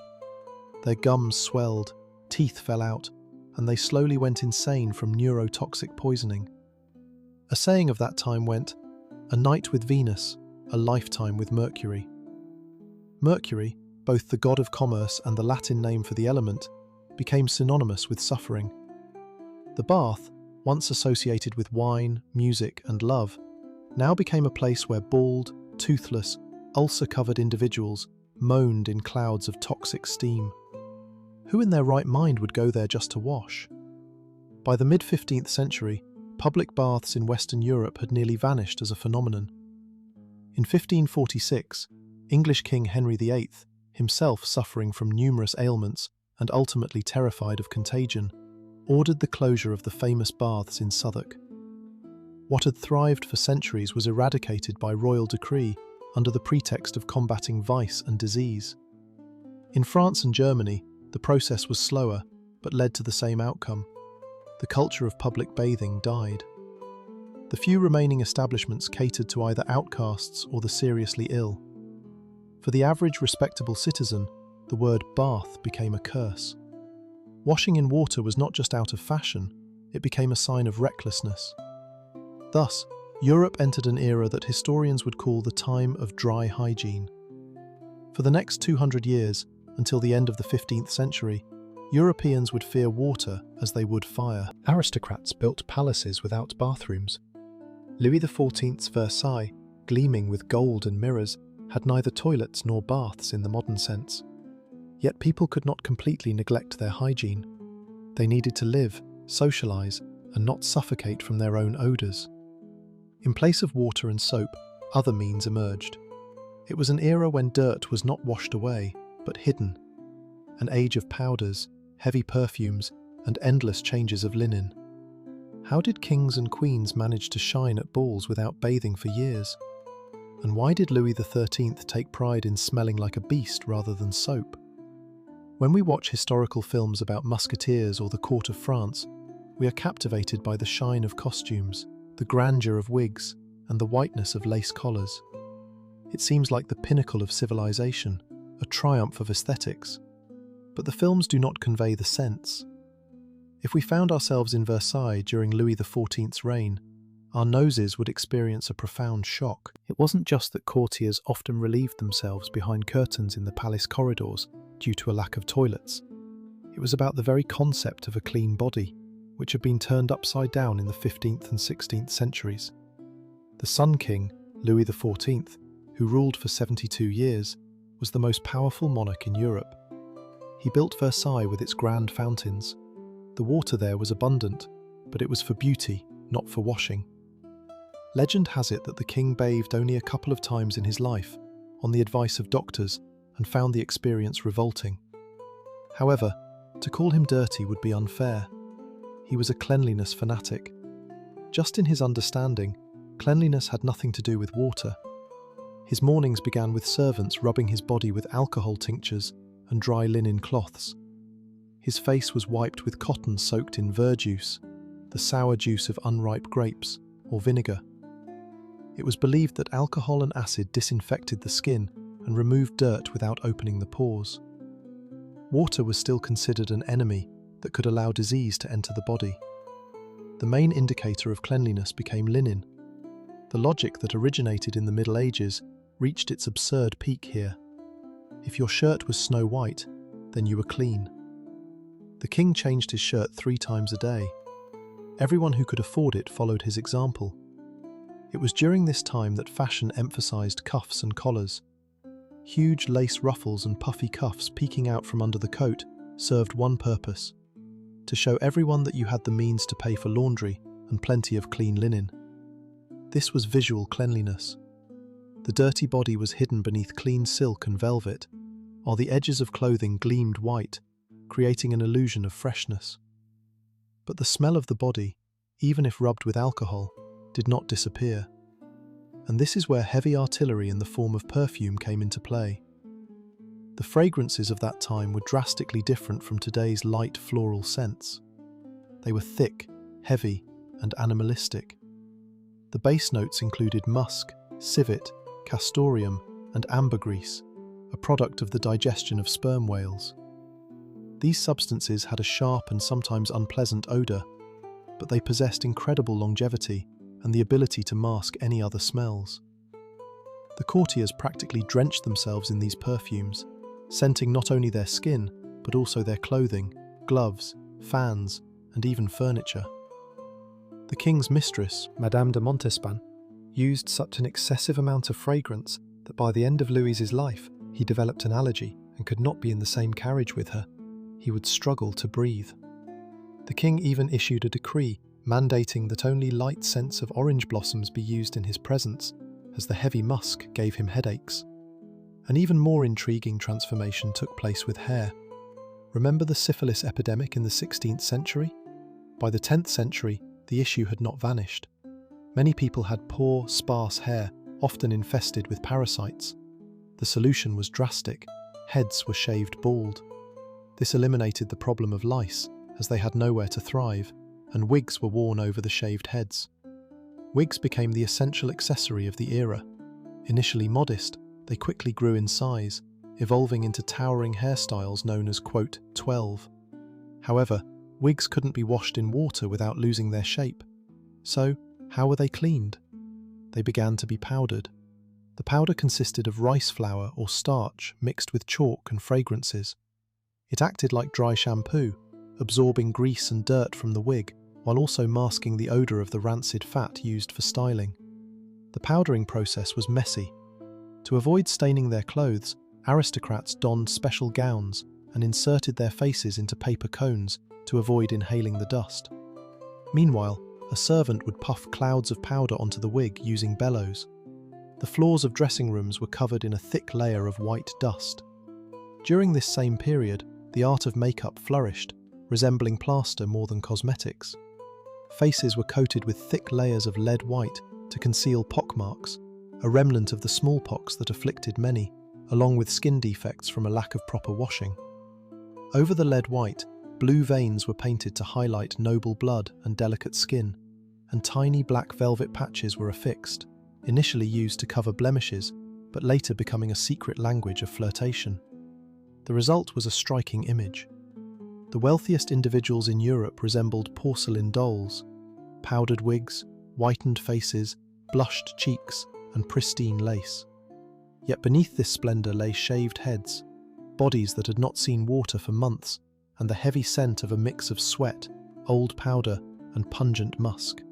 Their gums swelled, teeth fell out, and they slowly went insane from neurotoxic poisoning. A saying of that time went, "A night with Venus, a lifetime with Mercury." Mercury, both the god of commerce and the Latin name for the element, became synonymous with suffering. The bath, once associated with wine, music, and love, now became a place where bald, toothless, ulcer-covered individuals moaned in clouds of toxic steam. Who in their right mind would go there just to wash? By the mid-15th century, public baths in Western Europe had nearly vanished as a phenomenon. In 1546, English King Henry VIII, himself suffering from numerous ailments and ultimately terrified of contagion, ordered the closure of the famous baths in Southwark. What had thrived for centuries was eradicated by royal decree under the pretext of combating vice and disease. In France and Germany, the process was slower, but led to the same outcome. The culture of public bathing died. The few remaining establishments catered to either outcasts or the seriously ill. For the average respectable citizen, the word bath became a curse. Washing in water was not just out of fashion, it became a sign of recklessness. Thus, Europe entered an era that historians would call the time of dry hygiene. For the next 200 years, until the end of the 15th century, Europeans would fear water as they would fire. Aristocrats built palaces without bathrooms. Louis XIV's Versailles, gleaming with gold and mirrors, had neither toilets nor baths in the modern sense. Yet people could not completely neglect their hygiene. They needed to live, socialise, and not suffocate from their own odours. In place of water and soap, other means emerged. It was an era when dirt was not washed away, but hidden. An age of powders, heavy perfumes, and endless changes of linen. How did kings and queens manage to shine at balls without bathing for years? And why did Louis XIII take pride in smelling like a beast rather than soap? When we watch historical films about musketeers or the court of France, we are captivated by the shine of costumes, the grandeur of wigs, and the whiteness of lace collars. It seems like the pinnacle of civilization, a triumph of aesthetics. But the films do not convey the sense. If we found ourselves in Versailles during Louis XIV's reign, our noses would experience a profound shock. It wasn't just that courtiers often relieved themselves behind curtains in the palace corridors due to a lack of toilets. It was about the very concept of a clean body, which had been turned upside down in the 15th and 16th centuries. The Sun King, Louis XIV, who ruled for 72 years, was the most powerful monarch in Europe. He built Versailles with its grand fountains. The water there was abundant, but it was for beauty, not for washing. Legend has it that the king bathed only a couple of times in his life, on the advice of doctors, and found the experience revolting. However, to call him dirty would be unfair. He was a cleanliness fanatic. Just in his understanding, cleanliness had nothing to do with water. His mornings began with servants rubbing his body with alcohol tinctures and dry linen cloths. His face was wiped with cotton soaked in verjuice, the sour juice of unripe grapes, or vinegar. It was believed that alcohol and acid disinfected the skin and removed dirt without opening the pores. Water was still considered an enemy that could allow disease to enter the body. The main indicator of cleanliness became linen. The logic that originated in the Middle Ages reached its absurd peak here. If your shirt was snow white, then you were clean. The king changed his shirt 3 times a day. Everyone who could afford it followed his example. It was during this time that fashion emphasized cuffs and collars. Huge lace ruffles and puffy cuffs peeking out from under the coat served one purpose: to show everyone that you had the means to pay for laundry and plenty of clean linen. This was visual cleanliness. The dirty body was hidden beneath clean silk and velvet, while the edges of clothing gleamed white, creating an illusion of freshness. But the smell of the body, even if rubbed with alcohol, did not disappear. And this is where heavy artillery in the form of perfume came into play. The fragrances of that time were drastically different from today's light floral scents. They were thick, heavy, and animalistic. The base notes included musk, civet, castoreum, and ambergris, a product of the digestion of sperm whales. These substances had a sharp and sometimes unpleasant odor, but they possessed incredible longevity and the ability to mask any other smells. The courtiers practically drenched themselves in these perfumes, scenting not only their skin, but also their clothing, gloves, fans, and even furniture. The king's mistress, Madame de Montespan, used such an excessive amount of fragrance that by the end of Louis's life, he developed an allergy and could not be in the same carriage with her. He would struggle to breathe. The king even issued a decree mandating that only light scents of orange blossoms be used in his presence, as the heavy musk gave him headaches. An even more intriguing transformation took place with hair. Remember the syphilis epidemic in the 16th century? By the 10th century, the issue had not vanished. Many people had poor, sparse hair, often infested with parasites. The solution was drastic. Heads were shaved bald. This eliminated the problem of lice, as they had nowhere to thrive, and wigs were worn over the shaved heads. Wigs became the essential accessory of the era. Initially modest, they quickly grew in size, evolving into towering hairstyles known as, quote, 12. However, wigs couldn't be washed in water without losing their shape. So, how were they cleaned? They began to be powdered. The powder consisted of rice flour or starch mixed with chalk and fragrances. It acted like dry shampoo, absorbing grease and dirt from the wig, while also masking the odour of the rancid fat used for styling. The powdering process was messy. To avoid staining their clothes, aristocrats donned special gowns and inserted their faces into paper cones to avoid inhaling the dust. Meanwhile, a servant would puff clouds of powder onto the wig using bellows. The floors of dressing rooms were covered in a thick layer of white dust. During this same period, the art of makeup flourished, resembling plaster more than cosmetics. Faces were coated with thick layers of lead white to conceal pockmarks, a remnant of the smallpox that afflicted many, along with skin defects from a lack of proper washing. Over the lead white, blue veins were painted to highlight noble blood and delicate skin, and tiny black velvet patches were affixed, initially used to cover blemishes, but later becoming a secret language of flirtation. The result was a striking image. The wealthiest individuals in Europe resembled porcelain dolls: powdered wigs, whitened faces, blushed cheeks, and pristine lace. Yet beneath this splendour lay shaved heads, bodies that had not seen water for months, and the heavy scent of a mix of sweat, old powder, and pungent musk.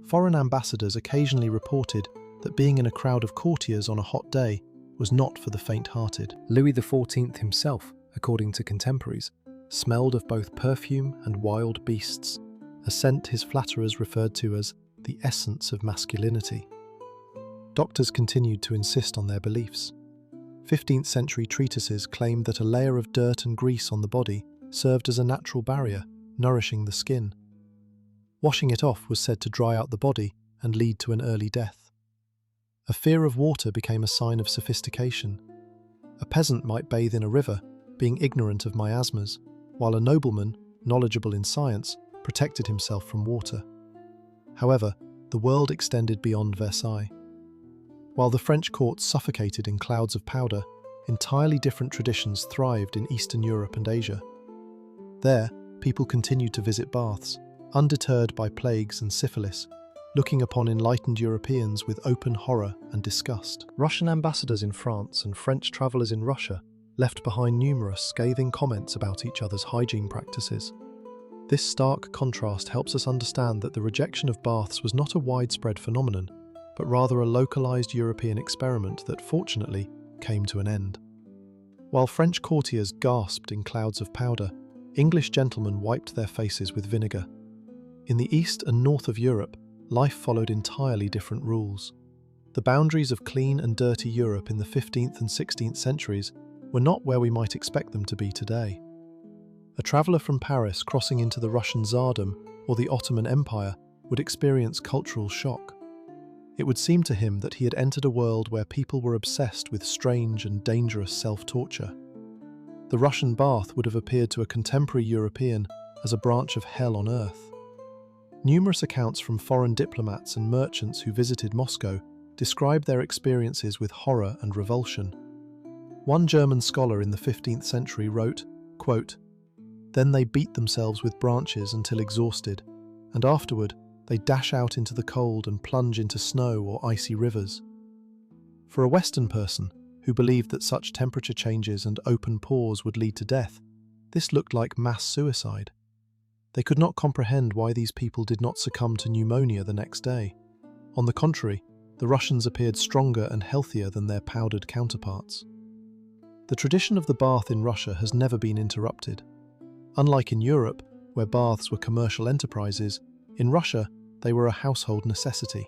Foreign ambassadors occasionally reported that being in a crowd of courtiers on a hot day was not for the faint-hearted. Louis XIV himself, according to contemporaries, smelled of both perfume and wild beasts, a scent his flatterers referred to as the essence of masculinity. Doctors continued to insist on their beliefs. 15th century treatises claimed that a layer of dirt and grease on the body served as a natural barrier, nourishing the skin. Washing it off was said to dry out the body and lead to an early death. A fear of water became a sign of sophistication. A peasant might bathe in a river, being ignorant of miasmas, while a nobleman, knowledgeable in science, protected himself from water. However, the world extended beyond Versailles. While the French court suffocated in clouds of powder, entirely different traditions thrived in Eastern Europe and Asia. There, people continued to visit baths, undeterred by plagues and syphilis, looking upon enlightened Europeans with open horror and disgust. Russian ambassadors in France and French travellers in Russia left behind numerous scathing comments about each other's hygiene practices. This stark contrast helps us understand that the rejection of baths was not a widespread phenomenon, but rather a localised European experiment that fortunately came to an end. While French courtiers gasped in clouds of powder, English gentlemen wiped their faces with vinegar. In the east and north of Europe, life followed entirely different rules. The boundaries of clean and dirty Europe in the 15th and 16th centuries were not where we might expect them to be today. A traveller from Paris crossing into the Russian Tsardom or the Ottoman Empire would experience cultural shock. It would seem to him that he had entered a world where people were obsessed with strange and dangerous self-torture. The Russian bath would have appeared to a contemporary European as a branch of hell on earth. Numerous accounts from foreign diplomats and merchants who visited Moscow describe their experiences with horror and revulsion. One German scholar in the 15th century wrote, quote, "Then they beat themselves with branches until exhausted, and afterward they dash out into the cold and plunge into snow or icy rivers." For a Western person who believed that such temperature changes and open pores would lead to death, this looked like mass suicide. They could not comprehend why these people did not succumb to pneumonia the next day. On the contrary, the Russians appeared stronger and healthier than their powdered counterparts. The tradition of the bath in Russia has never been interrupted. Unlike in Europe, where baths were commercial enterprises, in Russia they were a household necessity.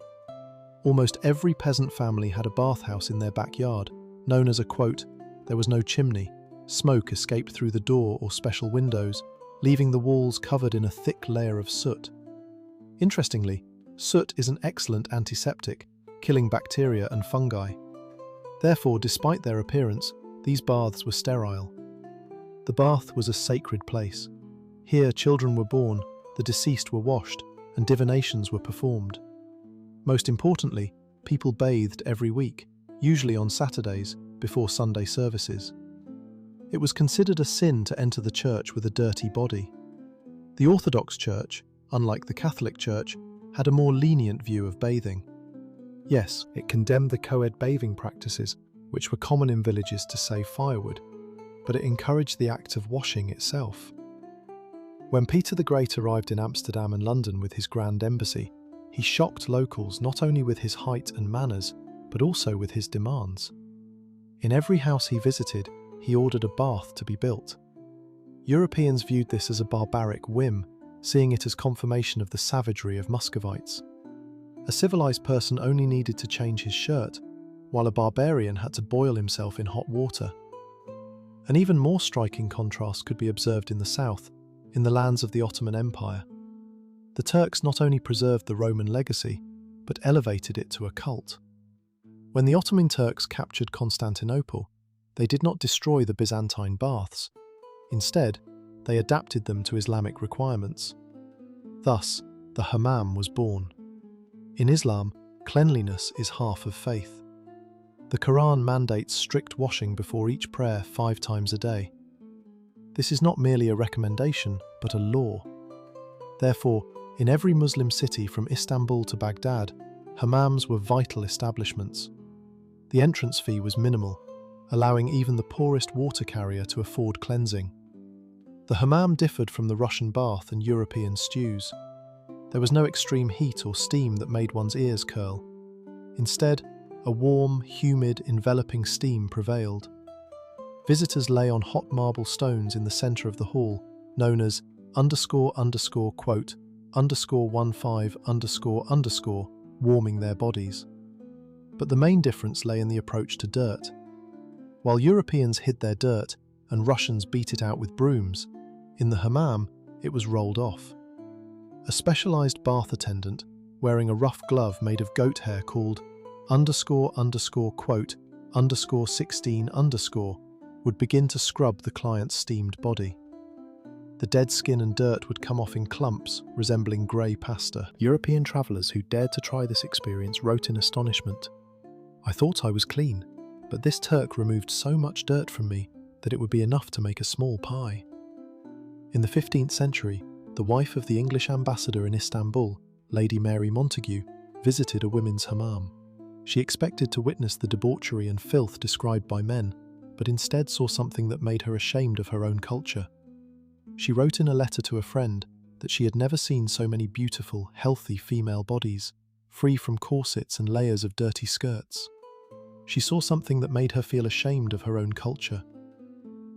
Almost every peasant family had a bathhouse in their backyard, known as a quote, "There was no chimney. Smoke escaped through the door or special windows, leaving the walls covered in a thick layer of soot." Interestingly, soot is an excellent antiseptic, killing bacteria and fungi. Therefore, despite their appearance, these baths were sterile. The bath was a sacred place. Here children were born, the deceased were washed, and divinations were performed. Most importantly, people bathed every week, usually on Saturdays, before Sunday services. It was considered a sin to enter the church with a dirty body. The Orthodox Church, unlike the Catholic Church, had a more lenient view of bathing. Yes, it condemned the co-ed bathing practices, which were common in villages to save firewood, but it encouraged the act of washing itself. When Peter the Great arrived in Amsterdam and London with his grand embassy, he shocked locals not only with his height and manners, but also with his demands. In every house he visited, he ordered a bath to be built. Europeans viewed this as a barbaric whim, seeing it as confirmation of the savagery of Muscovites. A civilized person only needed to change his shirt, while a barbarian had to boil himself in hot water. An even more striking contrast could be observed in the south, in the lands of the Ottoman Empire. The Turks not only preserved the Roman legacy, but elevated it to a cult. When the Ottoman Turks captured Constantinople, they did not destroy the Byzantine baths. Instead, they adapted them to Islamic requirements. Thus, the hammam was born. In Islam, cleanliness is half of faith. The Quran mandates strict washing before each prayer 5 times a day. This is not merely a recommendation, but a law. Therefore, in every Muslim city from Istanbul to Baghdad, hammams were vital establishments. The entrance fee was minimal, allowing even the poorest water carrier to afford cleansing. The hammam differed from the Russian bath and European stews. There was no extreme heat or steam that made one's ears curl. Instead, a warm, humid, enveloping steam prevailed. Visitors lay on hot marble stones in the centre of the hall, known as __quote _15 _, warming their bodies. But the main difference lay in the approach to dirt. While Europeans hid their dirt and Russians beat it out with brooms, in the hammam it was rolled off. A specialised bath attendant, wearing a rough glove made of goat hair called __quote _16 would begin to scrub the client's steamed body. The dead skin and dirt would come off in clumps, resembling grey pasta. European travellers who dared to try this experience wrote in astonishment, "I thought I was clean, but this Turk removed so much dirt from me that it would be enough to make a small pie." In the 15th century, the wife of the English ambassador in Istanbul, Lady Mary Montagu, visited a women's hammam. She expected to witness the debauchery and filth described by men, but instead saw something that made her ashamed of her own culture. She wrote in a letter to a friend that she had never seen so many beautiful, healthy female bodies, free from corsets and layers of dirty skirts. She saw something that made her feel ashamed of her own culture.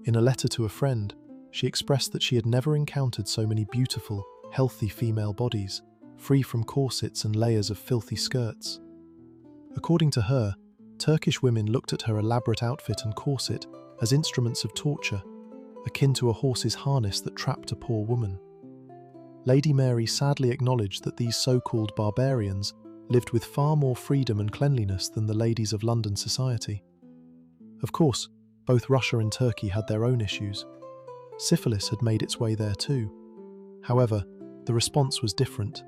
In a letter to a friend, she expressed that she had never encountered so many beautiful, healthy female bodies, free from corsets and layers of filthy skirts. According to her, Turkish women looked at her elaborate outfit and corset as instruments of torture. akin to a horse's harness that trapped a poor woman. Lady Mary sadly acknowledged that these so-called barbarians lived with far more freedom and cleanliness than the ladies of London society. Of course, both Russia and Turkey had their own issues. Syphilis had made its way there too. However, the response was different.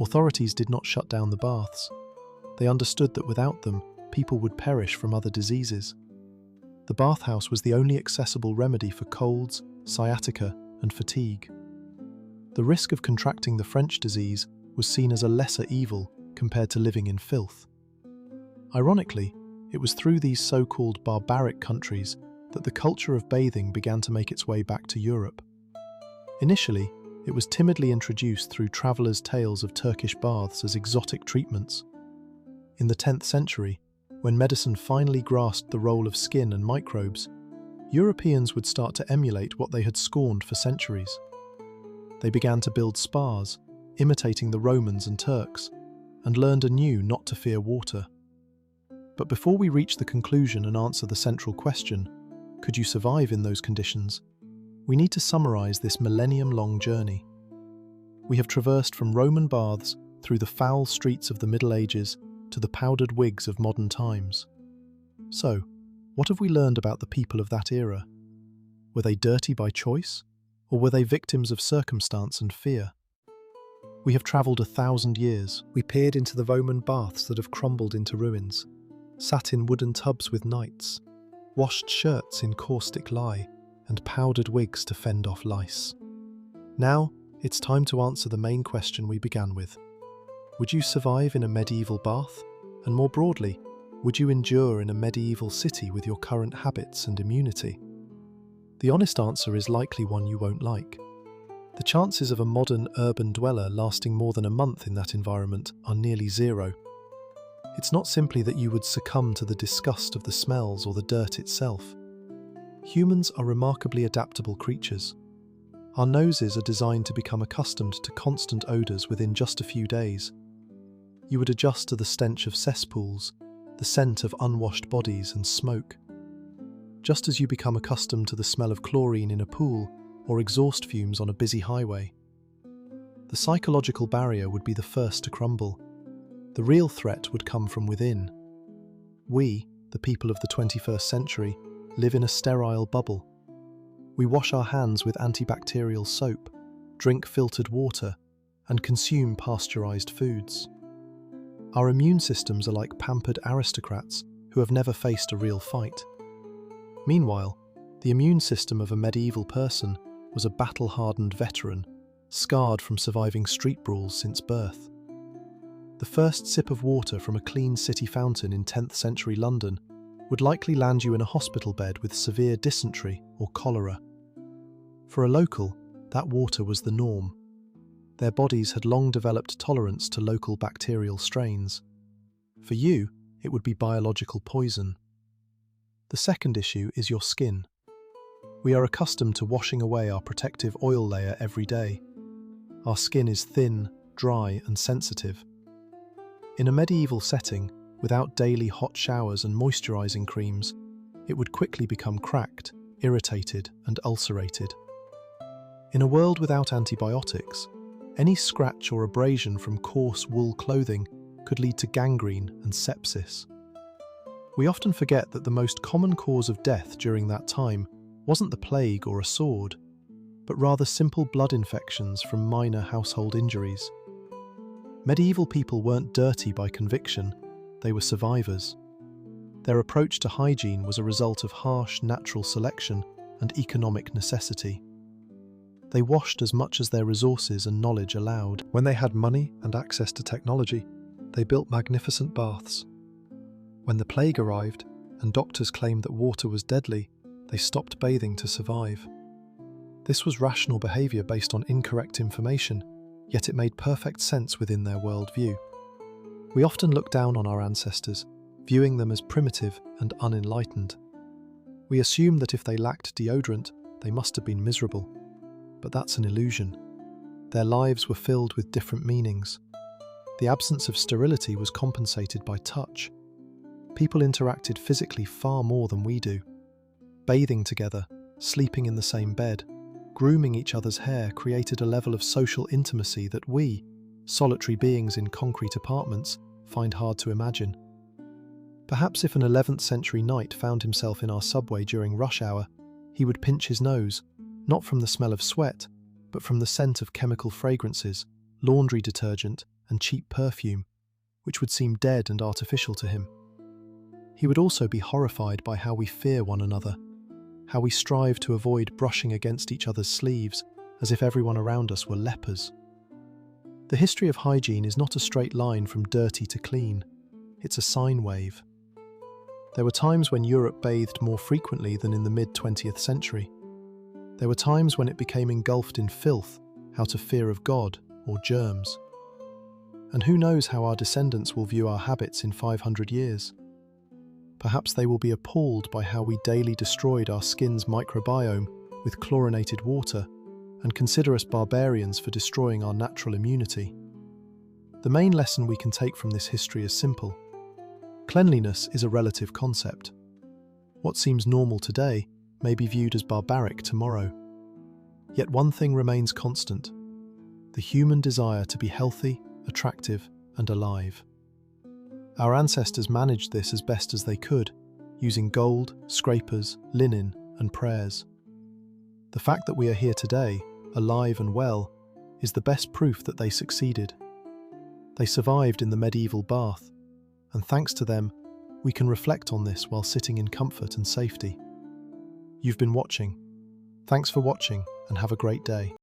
Authorities did not shut down the baths. They understood that without them, people would perish from other diseases. The bathhouse was the only accessible remedy for colds, sciatica, and fatigue. The risk of contracting the French disease was seen as a lesser evil compared to living in filth. Ironically, it was through these so-called barbaric countries that the culture of bathing began to make its way back to Europe. Initially, it was timidly introduced through travellers' tales of Turkish baths as exotic treatments. In the 10th century, when medicine finally grasped the role of skin and microbes, Europeans would start to emulate what they had scorned for centuries. They began to build spas, imitating the Romans and Turks, and learned anew not to fear water. But before we reach the conclusion and answer the central question, could you survive in those conditions? We need to summarize this millennium-long journey. We have traversed from Roman baths through the foul streets of the Middle Ages to the powdered wigs of modern times. So, what have we learned about the people of that era? Were they dirty by choice, or were they victims of circumstance and fear? We have travelled 1,000 years. We peered into the Roman baths that have crumbled into ruins, sat in wooden tubs with knights, washed shirts in caustic lye, and powdered wigs to fend off lice. Now, it's time to answer the main question we began with. Would you survive in a medieval bath? And more broadly, would you endure in a medieval city with your current habits and immunity? The honest answer is likely one you won't like. The chances of a modern urban dweller lasting more than a month in that environment are nearly zero. It's not simply that you would succumb to the disgust of the smells or the dirt itself. Humans are remarkably adaptable creatures. Our noses are designed to become accustomed to constant odours within just a few days. You would adjust to the stench of cesspools, the scent of unwashed bodies and smoke. Just as you become accustomed to the smell of chlorine in a pool or exhaust fumes on a busy highway. The psychological barrier would be the first to crumble. The real threat would come from within. We, the people of the 21st century, live in a sterile bubble. We wash our hands with antibacterial soap, drink filtered water, and consume pasteurized foods. Our immune systems are like pampered aristocrats who have never faced a real fight. Meanwhile, the immune system of a medieval person was a battle-hardened veteran, scarred from surviving street brawls since birth. The first sip of water from a clean city fountain in 10th century London would likely land you in a hospital bed with severe dysentery or cholera. For a local, that water was the norm. Their bodies had long developed tolerance to local bacterial strains. For you, it would be biological poison. The second issue is your skin. We are accustomed to washing away our protective oil layer every day. Our skin is thin, dry, and sensitive. In a medieval setting, without daily hot showers and moisturizing creams, it would quickly become cracked, irritated, and ulcerated. In a world without antibiotics, any scratch or abrasion from coarse wool clothing could lead to gangrene and sepsis. We often forget that the most common cause of death during that time wasn't the plague or a sword, but rather simple blood infections from minor household injuries. Medieval people weren't dirty by conviction, they were survivors. Their approach to hygiene was a result of harsh natural selection and economic necessity. They washed as much as their resources and knowledge allowed. When they had money and access to technology, they built magnificent baths. When the plague arrived and doctors claimed that water was deadly, they stopped bathing to survive. This was rational behaviour based on incorrect information, yet it made perfect sense within their worldview. We often look down on our ancestors, viewing them as primitive and unenlightened. We assume that if they lacked deodorant, they must have been miserable. But that's an illusion. Their lives were filled with different meanings. The absence of sterility was compensated by touch. People interacted physically far more than we do. Bathing together, sleeping in the same bed, grooming each other's hair created a level of social intimacy that we, solitary beings in concrete apartments, find hard to imagine. Perhaps if an 11th century knight found himself in our subway during rush hour, he would pinch his nose, not from the smell of sweat, but from the scent of chemical fragrances, laundry detergent, and cheap perfume, which would seem dead and artificial to him. He would also be horrified by how we fear one another, how we strive to avoid brushing against each other's sleeves as if everyone around us were lepers. The history of hygiene is not a straight line from dirty to clean, it's a sine wave. There were times when Europe bathed more frequently than in the mid-20th century. There were times when it became engulfed in filth, out of fear of God or germs. And who knows how our descendants will view our habits in 500 years? Perhaps they will be appalled by how we daily destroyed our skin's microbiome with chlorinated water and consider us barbarians for destroying our natural immunity. The main lesson we can take from this history is simple. Cleanliness is a relative concept. What seems normal today may be viewed as barbaric tomorrow. Yet one thing remains constant: the human desire to be healthy, attractive, and alive. Our ancestors managed this as best as they could, using gold, scrapers, linen, and prayers. The fact that we are here today, alive and well, is the best proof that they succeeded. They survived in the medieval bath, and thanks to them, we can reflect on this while sitting in comfort and safety. You've been watching. Thanks for watching, and have a great day.